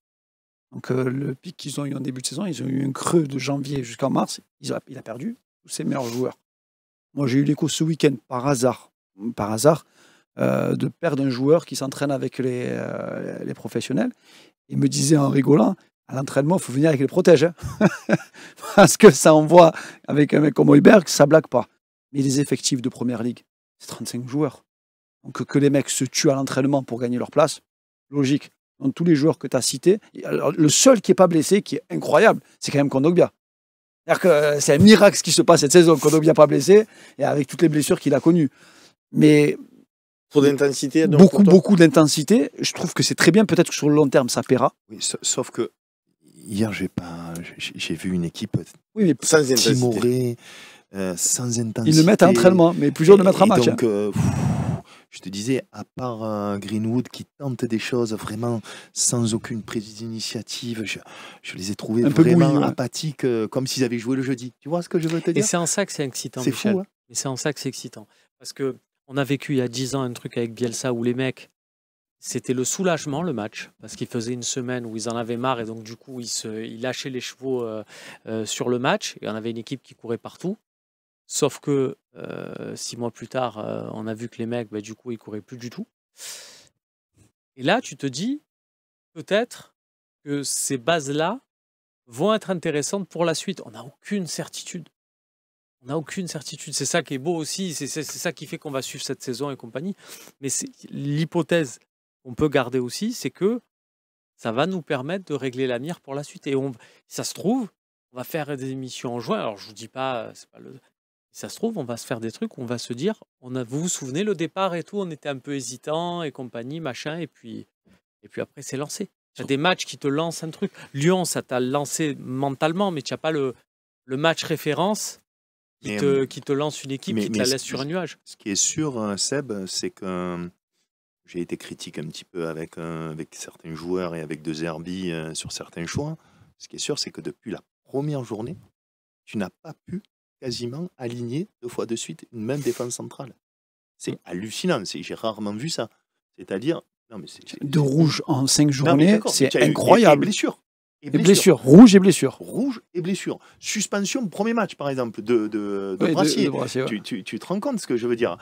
Donc le pic qu'ils ont eu en début de saison, ils ont eu un creux de janvier jusqu'en mars. Il a perdu tous ses meilleurs joueurs. Moi, j'ai eu l'écho ce week-end, par hasard, de perdre un joueur qui s'entraîne avec les professionnels. Il me disait en rigolant, à l'entraînement, il faut venir avec les protèges. Hein. Parce que ça envoie, avec un mec comme Heuberg, ça blague pas. Mais les effectifs de Première Ligue, c'est 35 joueurs. Donc que les mecs se tuent à l'entraînement pour gagner leur place, logique. Donc tous les joueurs que tu as cités, alors, le seul qui n'est pas blessé, qui est incroyable, c'est quand même Kondogbia. C'est-à-dire que c'est un miracle ce qui se passe cette saison. Kondogbia pas blessé, et avec toutes les blessures qu'il a connues. Mais trop d'intensité. Beaucoup d'intensité. Je trouve que c'est très bien. Peut-être que sur le long terme, ça paiera. Oui, sauf que hier, j'ai vu une équipe sans timorée, sans intensité. Ils le mettent à entraînement, mais plus dur de mettre en match. Donc, je te disais, à part Greenwood qui tente des choses vraiment sans aucune prise d'initiative, je les ai trouvés vraiment apathiques, comme s'ils avaient joué le jeudi. Tu vois ce que je veux te dire? Et c'est en ça que c'est excitant, c'est Michel. Fou, hein. Et c'est en ça que c'est excitant. Parce qu'on a vécu il y a 10 ans un truc avec Bielsa où les mecs, c'était le soulagement, le match, parce qu'ils faisaient une semaine où ils en avaient marre et donc du coup, ils lâchaient les chevaux sur le match et on avait une équipe qui courait partout. Sauf que 6 mois plus tard, on a vu que les mecs, du coup, ils couraient plus du tout. Et là, tu te dis, peut-être que ces bases-là vont être intéressantes pour la suite. On n'a aucune certitude. C'est ça qui est beau aussi. C'est ça qui fait qu'on va suivre cette saison et compagnie. Mais l'hypothèse qu'on peut garder aussi, c'est que ça va nous permettre de régler la mire pour la suite. Et ça se trouve, on va faire des émissions en juin. Alors, je vous dis pas, c'est pas le. Si ça se trouve, on va se faire des trucs, on va se dire, vous vous souvenez, le départ et tout, on était un peu hésitant et compagnie, machin, et puis après, c'est lancé. Tu as des matchs qui te lancent un truc. Lyon, ça t'a lancé mentalement, mais tu n'as pas le match référence qui te lance une équipe, qui te la laisse sur un nuage. Ce qui est sûr, Seb, c'est que j'ai été critique un petit peu avec certains joueurs et avec De Zerbi sur certains choix. Ce qui est sûr, c'est que depuis la première journée, tu n'as pas pu quasiment aligner 2 fois de suite une même défense centrale. C'est hallucinant, j'ai rarement vu ça. C'est-à-dire... De rouge en 5 journées, c'est incroyable. Et blessure. Rouge et blessure. Rouge et blessure. Suspension, premier match, par exemple, de Brassier. Brassier, ouais. Tu te rends compte ce que je veux dire.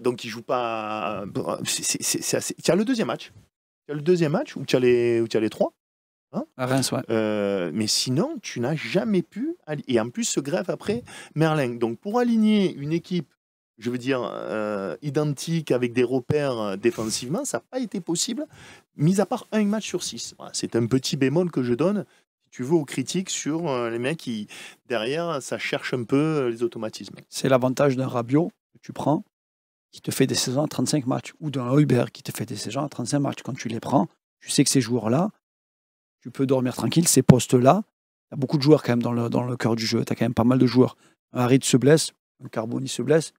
Donc, il ne joue pas... Tu as le deuxième match. Tu as le deuxième match où tu as les 3. Hein, à Reims, ouais. Mais sinon, tu n'as jamais pu... Et en plus, se greffe après Merlin. Donc, pour aligner une équipe, je veux dire, identique, avec des repères défensivement, ça n'a pas été possible, mis à part un match sur 6. Voilà, c'est un petit bémol que je donne, si tu veux, aux critiques sur les mecs qui, derrière, ça cherche un peu les automatismes. C'est l'avantage d'un Rabiot que tu prends, qui te fait des saisons à 35 matchs, ou d'un Heuber qui te fait des saisons à 35 matchs. Quand tu les prends, tu sais que ces joueurs-là, tu peux dormir tranquille, ces postes-là, tu as beaucoup de joueurs quand même dans le cœur du jeu, tu as quand même pas mal de joueurs. Un Harit se blesse, un Carboni se blesse,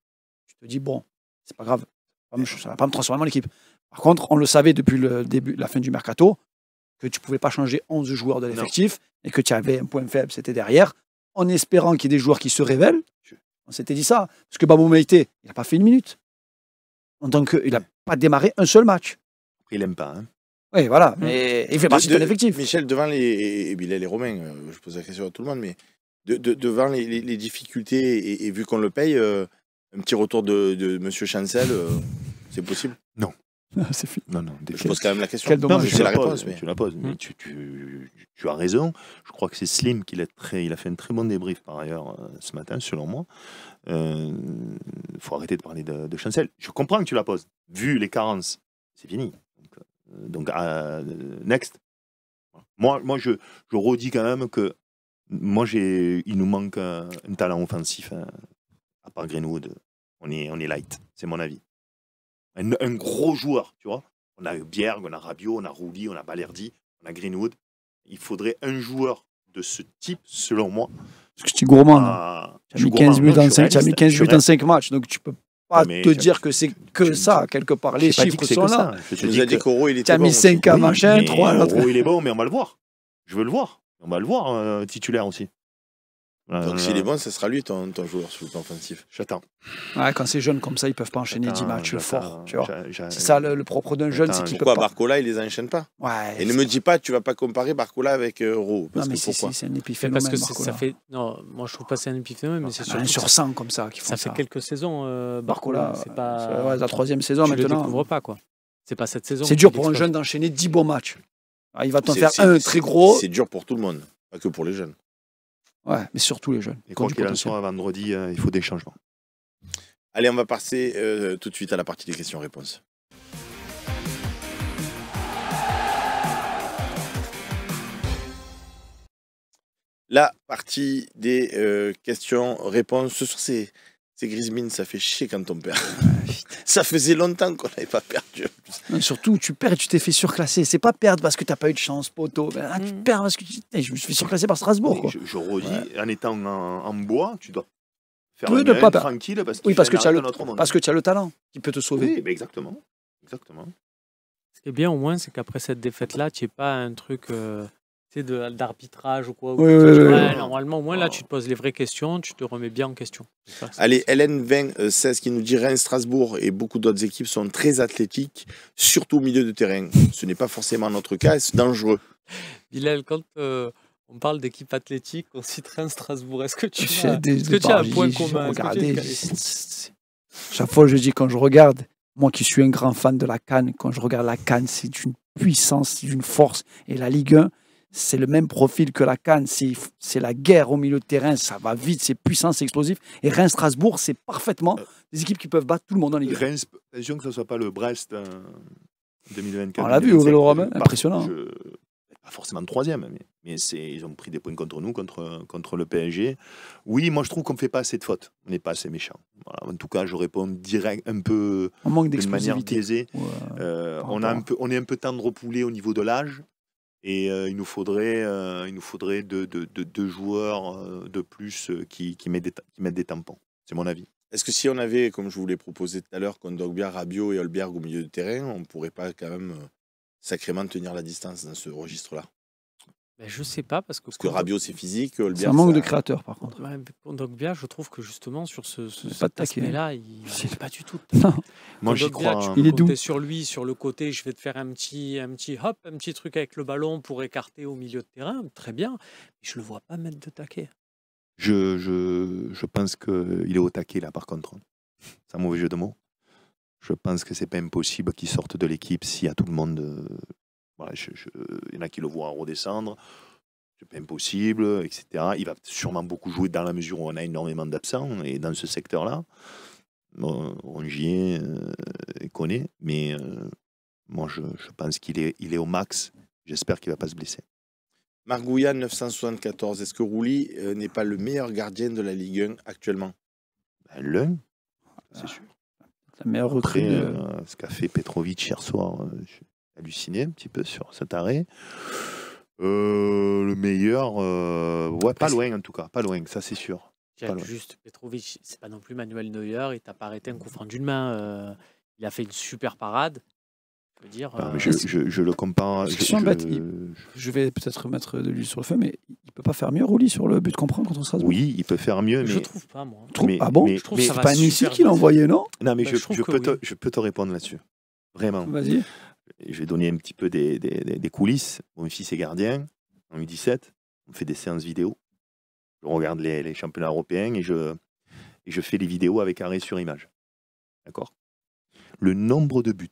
tu te dis, bon, c'est pas grave, ça ne va pas me transformer en équipe. Par contre, on le savait depuis la fin du mercato, que tu ne pouvais pas changer 11 joueurs de l'effectif et que tu avais un point faible, c'était derrière, en espérant qu'il y ait des joueurs qui se révèlent. On s'était dit ça. Parce que Babou Meïté, il n'a pas fait 1 minute. Donc, il n'a pas démarré un seul match. Après, il n'aime pas. Hein. Oui, voilà. Mais il fait partie de l'effectif. Michel, devant et Bilal et Romain, je pose la question à tout le monde, mais devant les difficultés, et vu qu'on le paye, un petit retour de M. Chancel, c'est possible? Non. C'est fini. Non. Je pose quand même la question. Quel dommage. Je sais la réponse. Mais... Tu la poses, mais tu as raison. Je crois que c'est Slim il a fait un très bon débrief par ailleurs ce matin, selon moi. Il faut arrêter de parler de Chancel. Je comprends que tu la poses. Vu les carences, c'est fini. Donc next. Moi je redis quand même que il nous manque un talent offensif. À part Greenwood, on est light. C'est mon avis. Un gros joueur, tu vois. On a Bjerg, on a Rabiot, on a Rouli, on a Balerdi, on a Greenwood. Il faudrait un joueur de ce type, selon moi. Parce que tu es gourmand. Tu as mis 15 buts en 5 matchs, donc tu peux pas te dire que c'est que ça, quelque part. Les chiffres sont là. Tu nous as dit qu'Oro, il était bon. Tu as mis 5 à machin, 3 à l'autre. Oro, il est bon, mais on va le voir. Je veux le voir. On va le voir, titulaire aussi. Donc s'il est bon, ce sera lui ton joueur sur le plan offensif. J'attends. Ouais, quand c'est jeune comme ça, ils peuvent pas enchaîner 10 matchs forts. Tu vois. C'est ça le propre d'un jeune, c'est qu'il peut pas. Pourquoi Barcola, il les enchaîne pas? Ouais. Et ne me dis pas, tu vas pas comparer Barcola avec Euro. Non, mais c'est un épiphénomène. Parce que ça fait. Non, moi je trouve pas c'est un épiphénomène, mais c'est surtout. 1 sur 100 comme ça qui font ça. Ça fait quelques saisons. Barcola, c'est pas. La 3e saison tu maintenant. Tu le découvres pas, quoi. C'est pas cette saison. C'est dur pour un jeune d'enchaîner 10 bons matchs. Il va t'en faire un très gros. C'est dur pour tout le monde, pas que pour les jeunes. Ouais, mais surtout les jeunes. Et quoi qu'il en soit, vendredi, il faut des changements. Allez, on va passer tout de suite à la partie des questions-réponses. La partie des questions-réponses. Ce soir, c'est Griezmann, ça fait chier quand on perd. Ça faisait longtemps qu'on n'avait pas perdu. Non, surtout, tu perds et tu t'es fait surclasser. C'est pas perdre parce que tu n'as pas eu de chance, poteau. Tu perds parce que je me suis fait surclasser par Strasbourg. Quoi. Je redis, en étant en bois, tu dois faire tranquille parce que tu as le talent qui peut te sauver. Oui, mais exactement. Ce qui est bien au moins, c'est qu'après cette défaite-là, tu n'es pas un truc d'arbitrage ou quoi. Normalement, au moins là, tu te poses les vraies questions, tu te remets bien en question. Allez, LN2016 qui nous dit Reims-Strasbourg et beaucoup d'autres équipes sont très athlétiques, surtout au milieu de terrain. Ce n'est pas forcément notre cas, c'est dangereux. Bilal, quand on parle d'équipe athlétique, on cite Reims-Strasbourg. Est-ce que tu as un point commun? Chaque fois, je dis, quand je regarde, moi qui suis un grand fan de la CAN, quand je regarde la CAN, c'est d'une puissance, c'est d'une force. Et la Ligue 1, c'est le même profil que la CAN, c'est la guerre au milieu de terrain, ça va vite, c'est puissant, c'est explosif. Et Reims-Strasbourg, c'est parfaitement des équipes qui peuvent battre tout le monde en Ligue 1. Reims, attention que ce ne soit pas le Brest 2024. On l'a vu, Aurélien Romain, impressionnant. pas forcément 3e, mais ils ont pris des points contre nous, contre le PSG. Oui, moi je trouve qu'on ne fait pas assez de fautes. On n'est pas assez méchant. Voilà. En tout cas, je réponds direct, un peu On manque d'une manière d'explosivité. biaisée. Ouais, On est un peu tendre poulet au niveau de l'âge. Et il nous faudrait deux joueurs de plus qui mettent des tampons. C'est mon avis. Est-ce que si on avait, comme je vous l'ai proposé tout à l'heure, Kondogbia, Rabiot et Holberg au milieu de terrain, on ne pourrait pas quand même sacrément tenir la distance dans ce registre-là? Ben, je sais pas, parce que Rabiot, c'est physique, c'est Holberg, un manque ça- de créateurs, par contre. Ouais, Kondogbia, je trouve que justement sur Pas de cet taquet. aspect-là, il n'est pas du tout. Non. Moi, j'y Kondogbia, crois. tu hein. peux Il est doux. compter sur lui, sur le côté, je vais te faire un petit truc avec le ballon pour écarter au milieu de terrain, très bien. Mais je le vois pas mettre de taquet. Je pense qu'il est au taquet, là, par contre. C'est un mauvais jeu de mots. Je pense que c'est pas impossible qu'il sorte de l'équipe s'il y a tout le monde. Voilà, il y en a qui le voient redescendre. C'est pas impossible, etc. Il va sûrement beaucoup jouer dans la mesure où on a énormément d'absents. Et dans ce secteur-là, Rongier connaît. Mais moi, je pense qu'il est au max. J'espère qu'il va pas se blesser. Margouillan, 974. Est-ce que Rouli n'est pas le meilleur gardien de la Ligue 1 actuellement? Ben, l'un, c'est sûr. La meilleure recrue. Après, ce qu'a fait Petrovic hier soir, j'ai halluciné un petit peu sur cet arrêt. Le meilleur, ouais, pas loin en tout cas, pas loin, ça c'est sûr. Pas loin. Juste, Petrovic, c'est pas non plus Manuel Neuer, il t'a pas arrêté un coup franc d'une main. Il a fait une super parade. Je veux dire. Mais je le compare. Question bête, je vais peut-être mettre de l'huile sur le feu, mais il peut pas faire mieux, Rouli, sur le but qu'on prend contre Strasbourg. Oui, il peut faire mieux, je mais. trouve pas, moi. Ah bon? Je trouve que ça C'est va pas Nissi super qui l'a vite. envoyé, non? Non, mais Bah, je trouve que oui. je peux te répondre là-dessus. Vraiment. Vas-y. Je vais donner un petit peu des coulisses. Mon fils est gardien en U17. On fait des séances vidéo. Je regarde les championnats européens et je fais les vidéos avec arrêt sur image. D'accord? Le nombre de buts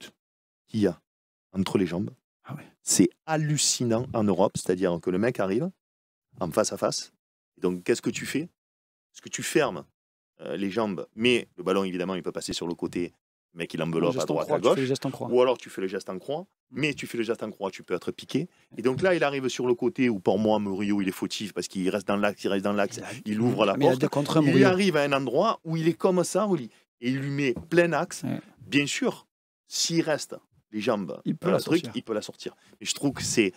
qu'il y a entre les jambes, c'est hallucinant en Europe. C'est-à-dire que le mec arrive en face à face. Et donc, qu'est-ce que tu fais? Est-ce que tu fermes les jambes, mais le ballon, évidemment, il peut passer sur le côté. Le mec, il enveloppe à droite, à gauche. Ou alors, tu fais le geste en croix. Mais tu fais le geste en croix, tu peux être piqué. Et donc là, il arrive sur le côté où, pour moi, Murillo, il est fautif parce qu'il reste dans l'axe, il ouvre la porte. Il arrive à un endroit où il est comme ça, et il lui met plein axe. Ouais. Bien sûr, s'il reste les jambes Il peut dans la le truc, sortir. il peut la sortir. Et je trouve que c'est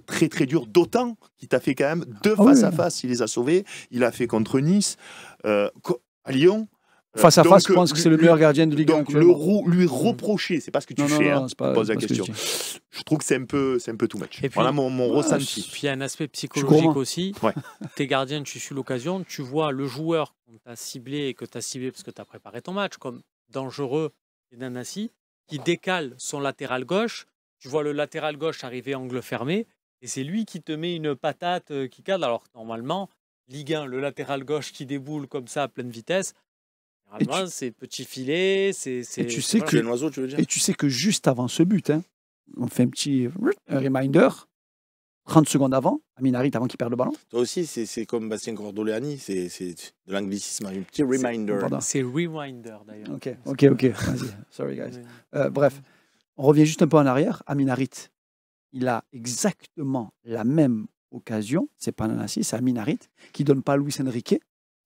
très très dur, d'autant qu'il t'a fait quand même deux Ah face oui. à face, il les a sauvés. Il a fait contre Nice, à Lyon. Face à Donc, face, je pense que c'est le meilleur gardien de Ligue 1 Donc actuellement. lui reprocher, c'est pas ce que tu fais, non, c'est pas pose la ce que je question. dis. Je trouve que c'est un peu too much. Et puis- Voilà mon ressenti. Puis il y a un aspect gourmand. psychologique aussi. Ouais. T'es gardien, tu suis l'occasion, tu vois le joueur qu'on t'a ciblé et que tu as ciblé parce que tu as préparé ton match, comme dangereux et Nanassi, qui décale son latéral gauche. Tu vois le latéral gauche arriver angle fermé et c'est lui qui te met une patate qui cadre. Alors normalement, Ligue 1, le latéral gauche qui déboule comme ça à pleine vitesse, généralement, c'est petit filet. Et tu sais Tu es un oiseau, tu veux dire? Et tu sais que juste avant ce but, hein, on fait un petit reminder, 30 secondes avant, Amin Harit, avant qu'il perde le ballon. Toi aussi, c'est comme Bastien Cordoleani, c'est de l'anglicisme, un petit reminder. Pardon. C'est Rewinder d'ailleurs. Ok, vas-y. Sorry, guys. Bref, on revient juste un peu en arrière. Amin Harit, il a exactement la même occasion. C'est pas Nanassi, c'est Amin Harit qui donne pas à Luis Enrique.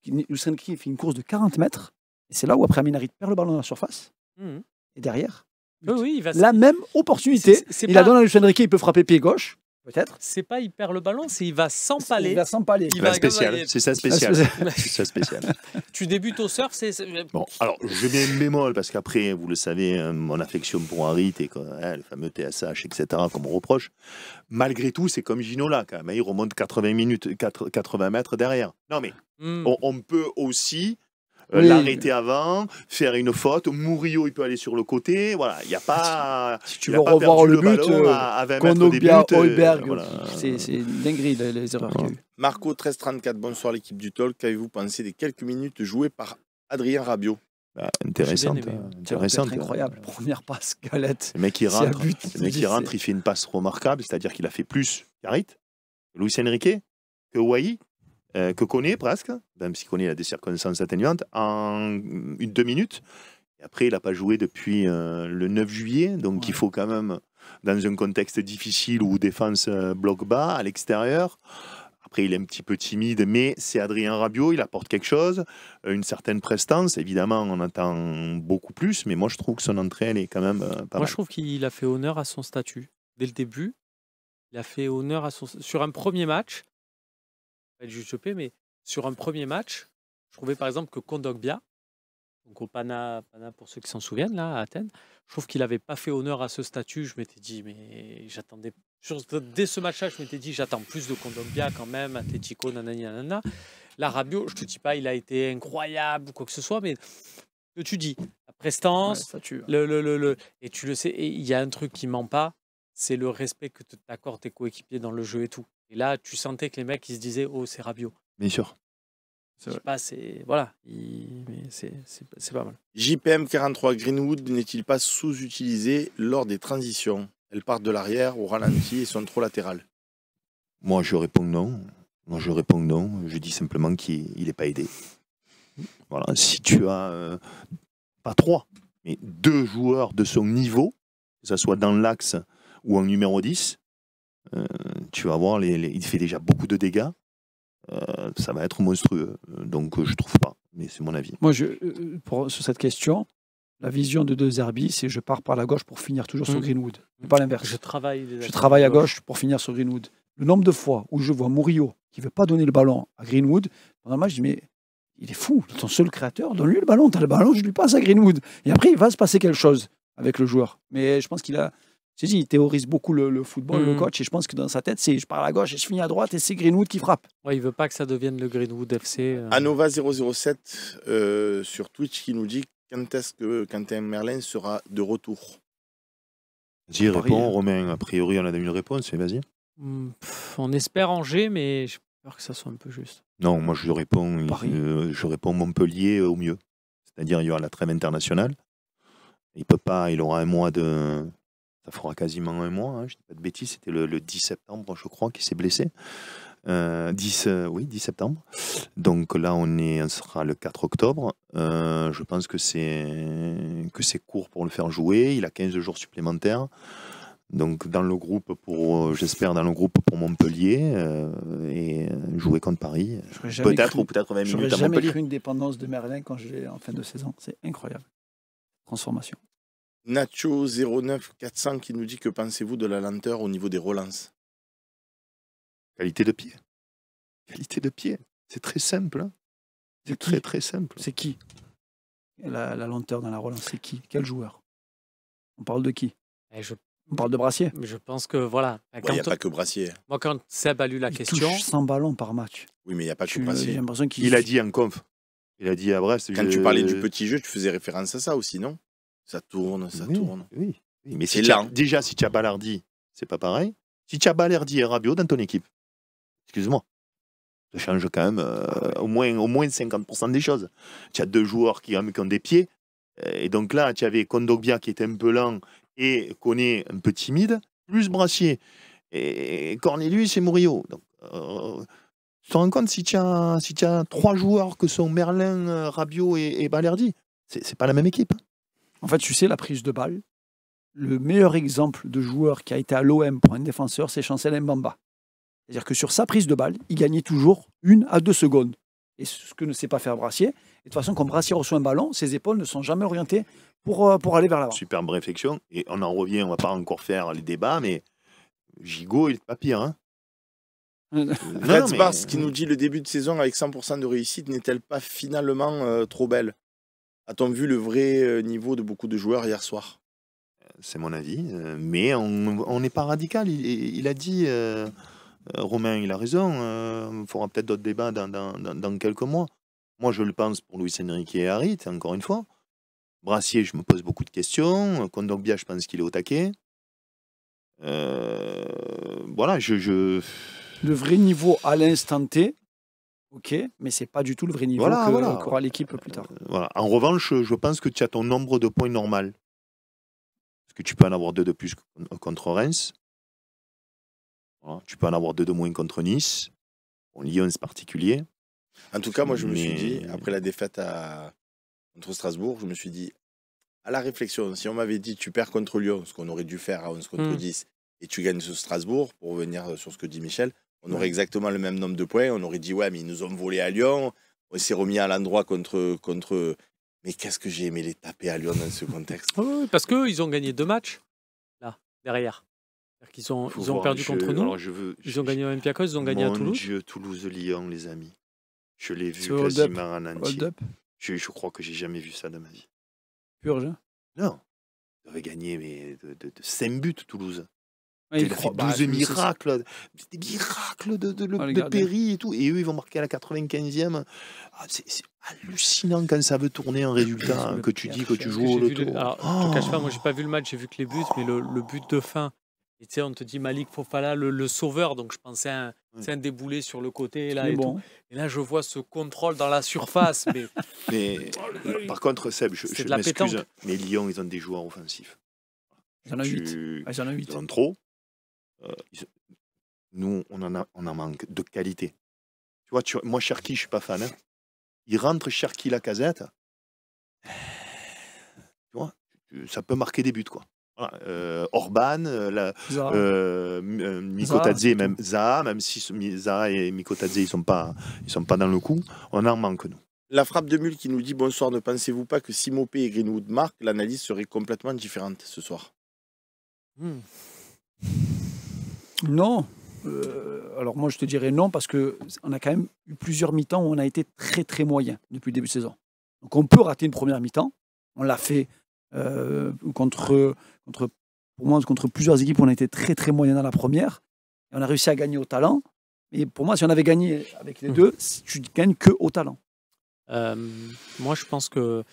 Luis Enrique fait une course de 40 mètres. Et c'est là où après Amin Harit perd le ballon dans la surface. Mhm. Et derrière, Oui, il va la même opportunité. C'est Il pas- la donne à Luis Enrique, il peut frapper pied gauche, peut-être. C'est pas il perd le ballon, c'est il va s'empaler. Il va s'empaler. Il La va spéciale, gagner. c'est ça spécial. Ah, C'est ça spécial. Tu débutes au surf, Bon, alors je mets un bémol parce qu'après, vous le savez, mon affection pour Harit et le fameux TSH, etc., comme on reproche. Malgré tout, c'est comme Ginola quand même. Il remonte 80 mètres derrière. Non, mais on peut aussi Oui. l'arrêter avant, faire une faute. Murillo, il peut aller sur le côté. Voilà, il n'y a pas. Si tu il veux a pas revoir perdu le but, ballon à 20 mètres des buts. Kondogbia, Holberg, voilà. c'est une dinguerie les erreurs qu'il y a eu. Marco 1334, bonsoir l'équipe du Talk. Qu'avez-vous pensé des quelques minutes jouées par Adrien Rabiot? Intéressante. J'ai bien aimé. Intéressante. Incroyable. Première passe, galette. Le mec qui C'est un rentre, but. le mec qui rentre, il fait une passe remarquable, c'est-à-dire qu'il a fait plus qu'Harit, que Luis Enrique, que Wai, que Koné presque, même si Koné a des circonstances atténuantes, en 2 minutes. Et après, il n'a pas joué depuis le 9 juillet, donc il faut quand même dans un contexte difficile où défense bloque bas à l'extérieur. Après, il est un petit peu timide, mais c'est Adrien Rabiot, il apporte quelque chose, une certaine prestance. Évidemment, on attend beaucoup plus, mais moi, je trouve que son entrée, elle est quand même pas Moi, mal. je trouve qu'il a fait honneur à son statut. Dès le début, il a fait honneur à son... Sur un premier match, pas être juge paix, mais sur un premier match, je trouvais par exemple que Kondogbia, donc au Pana pour ceux qui s'en souviennent, là, à Athènes, je trouve qu'il n'avait pas fait honneur à ce statut. Je m'étais dit, mais j'attendais... Dès ce match-là, je m'étais dit, j'attends plus de Kondogbia quand même, Atletico, nanani, nanana. Là, Rabiot, je te dis pas, il a été incroyable ou quoi que ce soit, mais que tu dis, la prestance, statut. et tu le sais, et il y a un truc qui ment pas, c'est le respect que t'accordes tes coéquipiers dans le jeu et tout. Et là, tu sentais que les mecs, ils se disaient, oh, c'est Rabiot. Bien sûr. Je sais pas, c'est... Voilà, mais c'est pas mal. JPM 43, Greenwood n'est-il pas sous-utilisé lors des transitions? Elles partent de l'arrière au ralenti et sont trop latérales. Moi, je réponds non. Je dis simplement qu'il n'est pas aidé. Voilà. Si tu as, pas 3, mais 2 joueurs de son niveau, que ce soit dans l'axe ou en numéro 10, tu vas voir, il fait déjà beaucoup de dégâts. Ça va être monstrueux. Donc, je trouve pas. Mais c'est mon avis. Moi, sur cette question, la vision de De Zerbi, c'est je pars par la gauche pour finir toujours sur Greenwood. Et pas l'inverse. Je travaille à gauche pour finir sur Greenwood. Le nombre de fois où je vois Murillo qui ne veut pas donner le ballon à Greenwood, pendant le match, je dis mais il est fou, ton seul créateur, donne-lui le ballon, tu as le ballon, je lui passe à Greenwood. Et après, il va se passer quelque chose avec le joueur. Mais je pense qu'il a... Je dis, il théorise beaucoup le football, le coach, et je pense que dans sa tête, c'est je pars à gauche et je finis à droite et c'est Greenwood qui frappe. Ouais, il veut pas que ça devienne le Greenwood FC. Anova007 sur Twitch qui nous dit quand est-ce que Quentin Merlin sera de retour? Vas-y, réponds, Romain. A priori, on a une réponse, vas-y. On espère Angers, mais j'ai peur que ça soit un peu juste. Non, moi je réponds Montpellier au mieux. C'est-à-dire, il y aura la trêve internationale. Il peut pas, il aura un mois de... Ça fera quasiment un mois, je ne dis pas de bêtises, c'était le 10 septembre, je crois, qu'il s'est blessé. 10 septembre. Donc là, on sera le 4 octobre. Je pense que c'est court pour le faire jouer. Il a 15 jours supplémentaires. Donc dans le groupe j'espère dans le groupe pour Montpellier et jouer contre Paris. Peut-être 20 minutes à Montpellier. J'aurais jamais cru une dépendance de Merlin quand je l'ai en fin de saison. C'est incroyable. Transformation. Nacho 09400 qui nous dit que pensez-vous de la lenteur au niveau des relances? Qualité de pied. C'est très simple. C'est très très simple. C'est qui la lenteur dans la relance, c'est qui? Quel joueur? On parle de qui? On parle de Brassier. Mais je pense que voilà. Il n'y a pas que Brassier. Moi, quand Seb a lu la question. Touche 100 ballons par match. Oui, mais il n'y a pas que Brassier. J'ai l'impression Il a dit en conf. Il a dit à Brest. Quand tu parlais du petit jeu, tu faisais référence à ça aussi, non? Ça tourne, ça tourne. Oui. Mais si tu as Balardi, c'est pas pareil. Si tu as Balardi et Rabiot dans ton équipe, excuse-moi, ça change quand même au moins 50% des choses. Tu as 2 joueurs qui ont des pieds. Et donc là, tu avais Kondogbia qui était un peu lent et Koné un peu timide, plus Brassier. Et Cornelius et Murillo. Donc, tu te rends compte si tu as 3 joueurs que sont Merlin, Rabiot et Balardi, c'est pas la même équipe. En fait, tu sais, la prise de balle, le meilleur exemple de joueur qui a été à l'OM pour un défenseur, c'est Chancel Mbamba. C'est-à-dire que sur sa prise de balle, il gagnait toujours 1 à 2 secondes. Et ce que ne sait pas faire Brassier. Et de toute façon, quand Brassier reçoit un ballon, ses épaules ne sont jamais orientées pour aller vers l'avant. Superbe réflexion. Et on en revient, on ne va pas encore faire les débats, mais Gigot, il n'est pas pire. Fred Spars qui nous dit le début de saison avec 100% de réussite n'est-elle pas finalement trop belle? A-t-on vu le vrai niveau de beaucoup de joueurs hier soir? C'est mon avis, mais on n'est pas radical. Il a dit, Romain, il a raison, il faudra peut-être d'autres débats dans quelques mois. Moi, je le pense pour Luis Enrique et Harit, encore une fois. Brassier, je me pose beaucoup de questions. Kondogbia, je pense qu'il est au taquet. Voilà, Le vrai niveau à l'instant T, ok, mais c'est pas du tout le vrai niveau qu'aura l'équipe plus tard. Voilà. En revanche, je pense que tu as ton nombre de points normal. Parce que tu peux en avoir 2 de plus contre Reims. Voilà. Tu peux en avoir 2 de moins contre Nice. Lyon, c'est particulier. En tout cas, moi, je me suis dit, après la défaite contre Strasbourg, je me suis dit, à la réflexion, si on m'avait dit tu perds contre Lyon, ce qu'on aurait dû faire à 11 contre 10, et tu gagnes sur Strasbourg, pour revenir sur ce que dit Michel, on aurait exactement le même nombre de points. On aurait dit, ouais, mais ils nous ont volé à Lyon. On s'est remis à l'endroit contre. Mais qu'est-ce que j'ai aimé les taper à Lyon dans ce contexte. Oui, parce qu'ils ont gagné 2 matchs, là, derrière. Ils ont perdu contre nous. Alors ils ont gagné à Olympiakos, ils ont gagné à Toulouse. Mon Dieu, Toulouse-Lyon, les amis. Je l'ai vu C'est quasiment en entier. Hold up. Je crois que j'ai jamais vu ça de ma vie. Purge. Hein. Non. Ils avaient gagné mais de 5 buts, Toulouse. Ouais, Il a fait 12 miracles, des miracles de Péry et tout. Et eux, ils vont marquer à la 95e. Ah, c'est hallucinant quand ça veut tourner un résultat, que tu dis que tu joues au loto. Alors, je te cache pas, moi, j'ai pas vu le match, j'ai vu que les buts, mais le but de fin. Et tu sais, on te dit Malik Fofana, le sauveur. Donc, je pensais à un déboulé sur le côté. Là, et, tout. Et là, je vois ce contrôle dans la surface. Mais par contre, Seb, je m'excuse, mais Lyon, ils ont des joueurs offensifs. Ils en ont 8. Ils en ont 8. Ils en ont trop. Nous, on en manque de qualité. Tu vois, moi, Cherki, je suis pas fan. Hein. Il rentre Cherki Lacazette. Tu vois, ça peut marquer des buts, quoi. Voilà. Orban, Mikotadze, même Zaha, même si Zaha et Mikotadze, ils sont pas dans le coup, on en manque, nous. La frappe de Mule qui nous dit bonsoir, ne pensez-vous pas que si Mopé et Greenwood marquent, l'analyse serait complètement différente ce soir? Non. Alors moi je te dirais non parce qu'on a quand même eu plusieurs mi-temps où on a été très très moyen depuis le début de saison. Donc on peut rater une première mi-temps. On l'a fait contre plusieurs équipes où on a été très très moyen dans la première. Et on a réussi à gagner au talent. Et pour moi si on avait gagné avec les deux, tu gagnes que au talent. Moi je pense que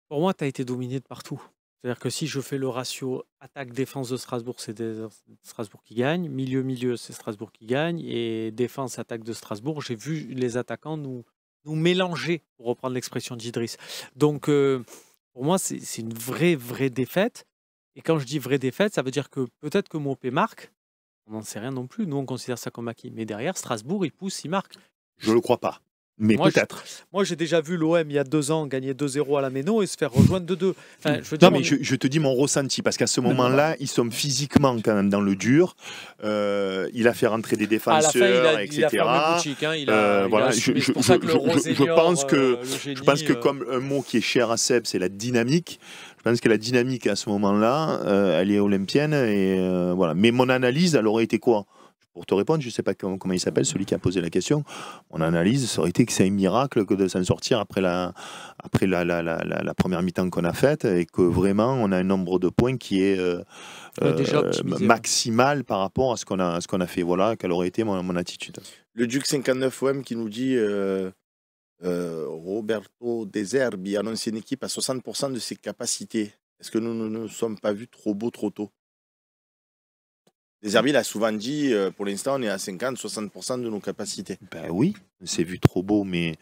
pour moi tu as été dominé de partout. C'est-à-dire que si je fais le ratio attaque-défense de Strasbourg, c'est Strasbourg qui gagne. Milieu-milieu, c'est Strasbourg qui gagne. Et défense-attaque de Strasbourg, j'ai vu les attaquants nous mélanger, pour reprendre l'expression d'Idriss. Donc, pour moi, c'est une vraie défaite. Et quand je dis vraie défaite, ça veut dire que peut-être que Mopé marque. On n'en sait rien non plus. Nous, on considère ça comme acquis. Mais derrière, Strasbourg, il pousse, il marque. Je ne le crois pas. Mais peut-être. Moi, j'ai déjà vu l'OM il y a 2 ans gagner 2-0 à la Méno et se faire rejoindre 2-2. Enfin, je te dis mon ressenti, parce qu'à ce moment-là, ils sont physiquement quand même dans le dur. Il a fait rentrer des défenseurs, etc. Il a fermé boutique. Hein, je pense que comme un mot qui est cher à Seb, c'est la dynamique. Je pense que la dynamique à ce moment-là, elle est olympienne. Et, voilà. Mais mon analyse, elle aurait été quoi ? Pour te répondre, je ne sais pas comment il s'appelle, celui qui a posé la question. Mon analyse, ça aurait été que c'est un miracle que de s'en sortir après la première mi-temps qu'on a faite et que vraiment on a un nombre de points qui est maximal par rapport à ce qu'on a fait. Voilà, quelle aurait été mon attitude. Le Duc 59 OM qui nous dit Roberto De Zerbi annonce une équipe à 60% de ses capacités. Est-ce que nous ne nous sommes pas vus trop beaux trop tôt? Deserbi l'a souvent dit, pour l'instant, on est à 50-60% de nos capacités. Ben oui, c'est vu trop beau, mais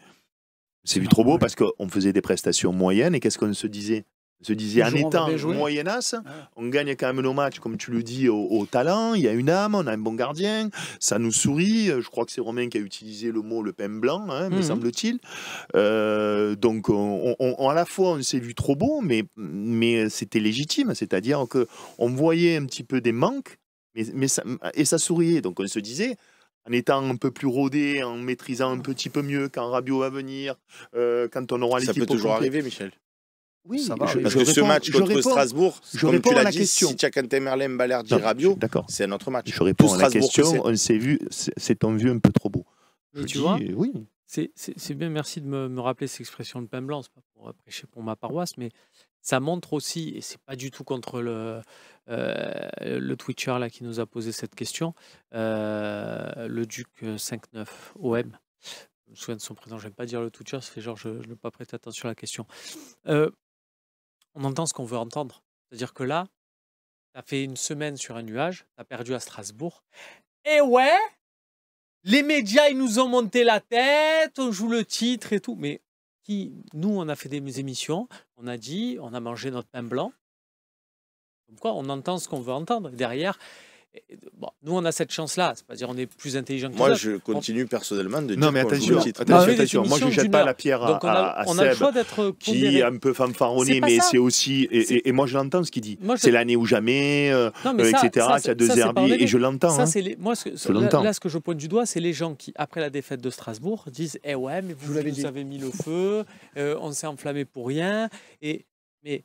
c'est vu trop beau parce qu'on faisait des prestations moyennes. Et qu'est-ce qu'on se disait? On se disait, en étant moyennasse, on gagne quand même nos matchs, comme tu le dis, au talent. Il y a une âme, on a un bon gardien, ça nous sourit. Je crois que c'est Romain qui a utilisé le mot le pain blanc, me semble-t-il. Donc, à la fois, on s'est vu trop beau, mais c'était légitime. C'est-à-dire qu'on voyait un petit peu des manques. Et ça souriait. Donc on se disait, en étant un peu plus rodé, en maîtrisant un petit peu mieux quand Rabiot va venir, quand on aura l'équipe. Ça peut toujours arriver, Michel. Oui, ça va. Parce que ce match contre Strasbourg, comme tu l'as dit, si Tchakante Merlin, Balerdi, Rabiot, c'est un autre match. Je réponds à la question, on s'est vu, c'est un vu un peu trop beau. Mais tu vois, oui. C'est bien, merci de me rappeler cette expression de pain blanc, c'est pas pour prêcher pour ma paroisse, mais ça montre aussi, et c'est pas du tout contre le Twitcher là qui nous a posé cette question, le Duc 59 OM. Je me souviens de son prénom, j'aime pas dire le Twitcher, ça fait genre je n'ai pas prêté attention à la question. On entend ce qu'on veut entendre. C'est-à-dire que là, tu as fait une semaine sur un nuage, tu as perdu à Strasbourg, et ouais, les médias, ils nous ont monté la tête, on joue le titre et tout. Mais nous, on a fait des émissions, on a dit, on a mangé notre pain blanc. Comme quoi, on entend ce qu'on veut entendre. Derrière, Bon, nous, on a cette chance-là. C'est pas dire on est plus intelligent que Moi, ça. je continue personnellement de dire Non, mais qu'on joue attention, le titre. attention. Oui, Moi, je ne émissions jette pas d'1 la pierre Donc, à on a le Seb, choix d'être qui pondéré. est un peu fanfaronné, C'est pas mais ça. c'est aussi... Et moi, je l'entends, ce qu'il dit. Moi, je- C'est l'année ou jamais, Non, mais ça, etc., qu'il y a deux ça, c'est pas herbies, honnête. et je l'entends. Ça, Hein. c'est moi, Je l'entends. là, ce que je pointe du doigt, c'est les gens qui, après la défaite de Strasbourg, disent Eh ouais, mais vous l'avez nous dit. avez mis le feu, on s'est enflammé pour rien. Mais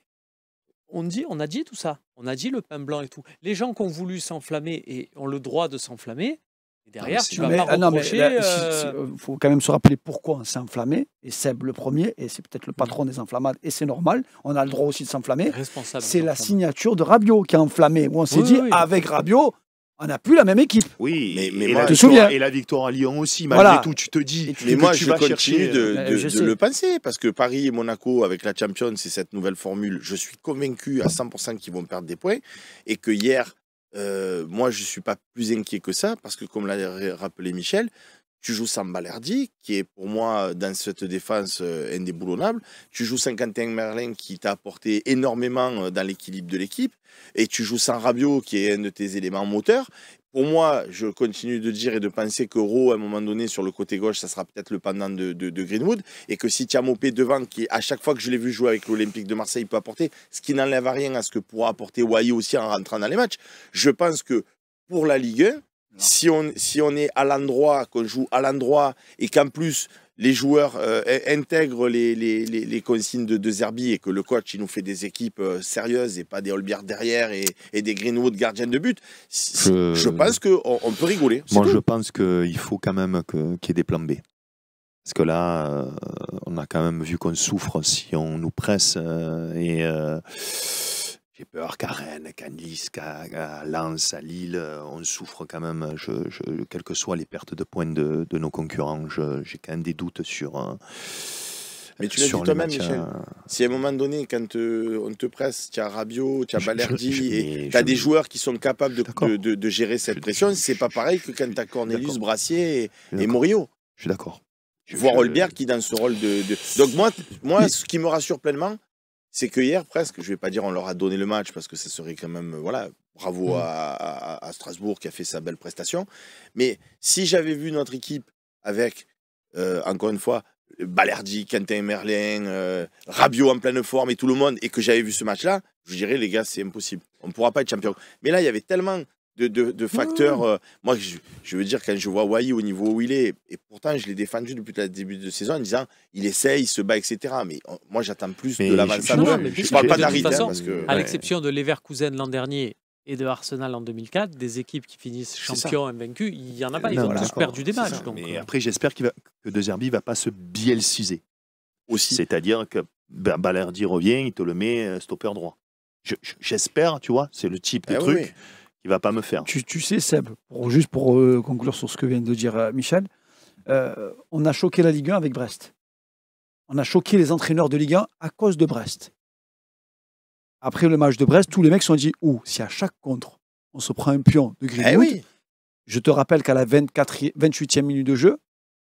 on a dit tout ça. On a dit le pain blanc et tout. Les gens qui ont voulu s'enflammer et ont le droit de s'enflammer, et derrière, tu vas pas reprocher. Il faut quand même se rappeler pourquoi on s'est enflammé. Et Seb le premier, et c'est peut-être le patron des enflammades, et c'est normal. On a le droit aussi de s'enflammer. responsable. C'est la d'enflammer. signature de Rabiot qui a enflammé. Où on s'est Oui, dit, oui. avec Rabiot, on n'a plus la même équipe. Oui, Mais et, moi, la te victoire, souviens. et la victoire à Lyon aussi, malgré Voilà. tout, tu te dis... Et tu- Mais que moi, tu je vas continue chercher, je de sais. le penser, parce que Paris et Monaco, avec la Champions, c'est cette nouvelle formule. Je suis convaincu à 100% qu'ils vont perdre des points, et que hier, moi, je ne suis pas plus inquiet que ça, parce que comme l'a rappelé Michel, tu joues sans Balerdi, qui est pour moi, dans cette défense, indéboulonnable. Tu joues sans Quentin Merlin, qui t'a apporté énormément dans l'équilibre de l'équipe, et tu joues sans Rabiot, qui est un de tes éléments moteurs. Pour moi, je continue de dire et de penser que Rowe, à un moment donné, sur le côté gauche, ça sera peut-être le pendant de Greenwood. Et que si tu as Mopé devant, qui, à chaque fois que je l'ai vu jouer avec l'Olympique de Marseille, peut apporter, ce qui n'enlève à rien à ce que pourra apporter Wai aussi en rentrant dans les matchs. Je pense que pour la Ligue 1, si on est à l'endroit, qu'on joue à l'endroit, et qu'en plus, les joueurs intègrent les consignes de Zerbi et que le coach il nous fait des équipes sérieuses et pas des Holbière derrière et des Greenwood gardiens de but, je pense qu'on peut rigoler. Moi, je pense qu'il faut quand même qu'il y ait des plans B. Parce que là, on a quand même vu qu'on souffre si on nous presse. J'ai peur qu'à Rennes, qu'à Nice, qu'à Lens, à Lille, on souffre quand même. Quelles que soient les pertes de points de nos concurrents, j'ai quand même des doutes sur... Mais tu l'as dit toi-même, Michel. Si à un moment donné, quand on te presse, tu as Rabiot, tu as Balerdi, et tu as des joueurs qui sont capables de gérer cette pression, c'est pas pareil que quand tu as Cornelius, Brassier et Morio. Je suis d'accord. Voire Holbière qui dans ce rôle de... Donc moi ce qui me rassure pleinement, c'est que hier, presque, je ne vais pas dire on leur a donné le match, parce que ça serait quand même... Voilà, bravo à Strasbourg qui a fait sa belle prestation. Mais si j'avais vu notre équipe avec, encore une fois, Balerdi, Quentin Merlin, Rabiot en pleine forme et tout le monde, et que j'avais vu ce match-là, je dirais, les gars, c'est impossible. On ne pourra pas être champion. Mais là, il y avait tellement de facteurs. Moi, je veux dire, quand je vois Wai au niveau où il est, et pourtant, je l'ai défendu depuis le début de saison en disant, il essaye, il se bat, etc. Mais moi, j'attends plus de l'avancée. Je ne parle pas d'Harit, parce que... À l'exception de Leverkusen l'an dernier et de Arsenal en 2004, des équipes qui finissent champions invaincus, il n'y en a pas. Ils ont tous perdu des matchs. Donc, mais après, j'espère que De Zerbi ne va pas se bielciser. Aussi. C'est-à-dire que Balerdi revient, il te le met stopper droit. J'espère, tu vois, c'est le type de truc qu'il ne va pas me faire. Tu sais, Seb, juste pour conclure sur ce que vient de dire Michel, on a choqué la Ligue 1 avec Brest. On a choqué les entraîneurs de Ligue 1 à cause de Brest. Après le match de Brest, tous les mecs se sont dit si à chaque contre, on se prend un pion de Greenwood, je te rappelle qu'à la 28e minute de jeu,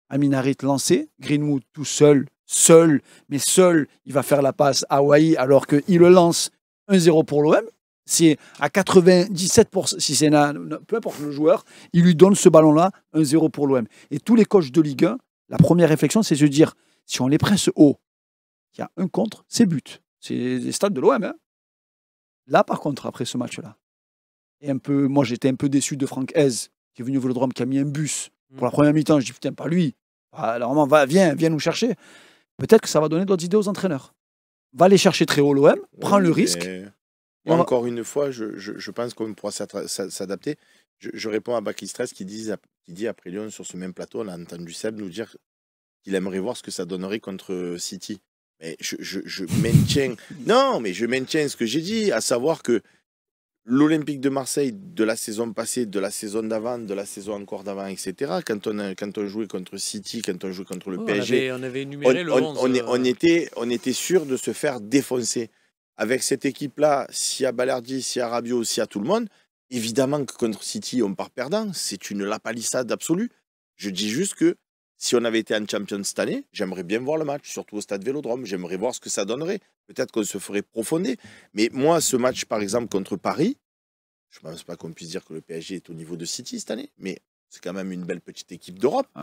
Amin Harit lancé, Greenwood tout seul, il va faire la passe à Wai alors qu'il le lance 1-0 pour l'OM. C'est à 97%, si c'est peu importe le joueur, il lui donne ce ballon-là, 1-0 pour l'OM. Et tous les coachs de Ligue 1, la première réflexion, c'est de se dire, si on les presse haut, il y a un contre, c'est but. C'est les stades de l'OM. Hein. Là, par contre, après ce match-là, moi j'étais un peu déçu de Franck Hez, qui est venu au Vélodrome, qui a mis un bus pour la première mi-temps. Je dis, putain, pas lui. Alors, viens nous chercher. Peut-être que ça va donner d'autres idées aux entraîneurs. Va les chercher très haut l'OM, prends le risque. Moi, encore une fois, je pense qu'on pourra s'adapter. Je réponds à Bakis Stress qui dit après Lyon, sur ce même plateau, on a entendu Seb nous dire qu'il aimerait voir ce que ça donnerait contre City. Mais je maintiens... Non, mais je maintiens ce que j'ai dit, à savoir que l'Olympique de Marseille de la saison passée, de la saison d'avant, de la saison encore d'avant, etc., quand on jouait contre City, quand on jouait contre le PSG, on avait énuméré le 11. On était sûr de se faire défoncer. Avec cette équipe-là, s'il y a Balerdi, s'il y a Rabiot, s'il y a tout le monde, évidemment que contre City, on part perdant. C'est une lapalissade absolue. Je dis juste que si on avait été en Champions cette année, j'aimerais bien voir le match, surtout au stade Vélodrome. J'aimerais voir ce que ça donnerait. Peut-être qu'on se ferait profonder. Mais moi, ce match, par exemple, contre Paris, je ne pense pas qu'on puisse dire que le PSG est au niveau de City cette année, mais c'est quand même une belle petite équipe d'Europe. Ouais.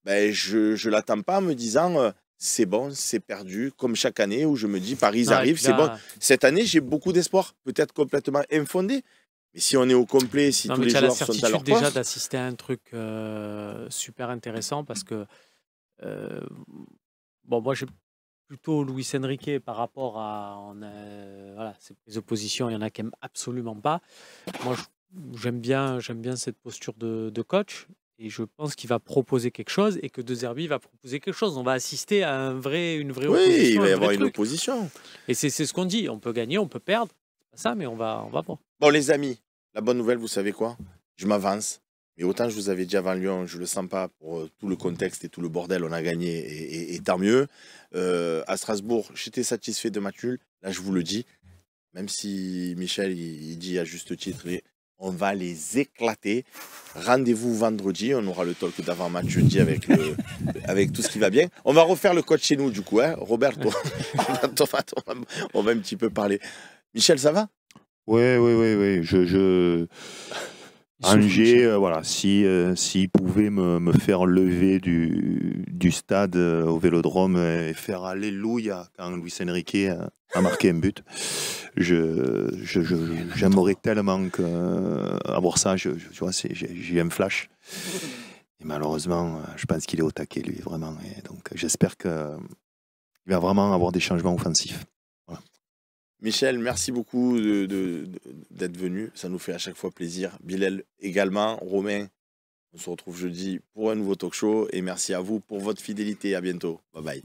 Ben, je ne l'attends pas en me disant c'est bon, c'est perdu, comme chaque année où je me dis Paris Non, et arrive, puis c'est là- bon. Cette année, j'ai beaucoup d'espoir, peut-être complètement infondé, mais si on est au complet, si Non, tous mais les tu as la joueurs sont à certitude leur déjà poste, d'assister à un truc super intéressant parce que euh, bon, moi j'ai plutôt Luis Enrique par rapport à voilà, ces prises de position, il y en a qui n'aiment absolument pas. Moi j'aime bien cette posture de coach et je pense qu'il va proposer quelque chose et que De Zerbi va proposer quelque chose. On va assister à une vraie oui, il opposition, va y un avoir vrai une truc. opposition. Et c'est ce qu'on dit. On peut gagner, on peut perdre. C'est pas ça, mais on va voir. Bon, les amis, la bonne nouvelle, vous savez quoi? Je m'avance. Mais autant je vous avais dit avant Lyon, je ne le sens pas pour tout le contexte et tout le bordel, on a gagné et tant mieux. À Strasbourg, j'étais satisfait de match nul. Là, je vous le dis, même si Michel il dit à juste titre, on va les éclater. Rendez-vous vendredi, on aura le talk d'avant-match jeudi avec tout ce qui va bien. On va refaire le coach chez nous du coup, hein. Roberto, on va un petit peu parler. Michel, ça va? Oui. Angers, voilà, s'il pouvait me faire lever du stade au Vélodrome et faire alléluia quand Luis Enrique a marqué un but, j'aimerais tellement avoir ça. Tu vois, j'ai eu un flash. Et malheureusement, je pense qu'il est au taquet, lui, vraiment. Et donc, j'espère qu'il va vraiment avoir des changements offensifs. Michel, merci beaucoup d'être venu. Ça nous fait à chaque fois plaisir. Bilal également. Romain, on se retrouve jeudi pour un nouveau talk show. Et merci à vous pour votre fidélité. À bientôt. Bye bye.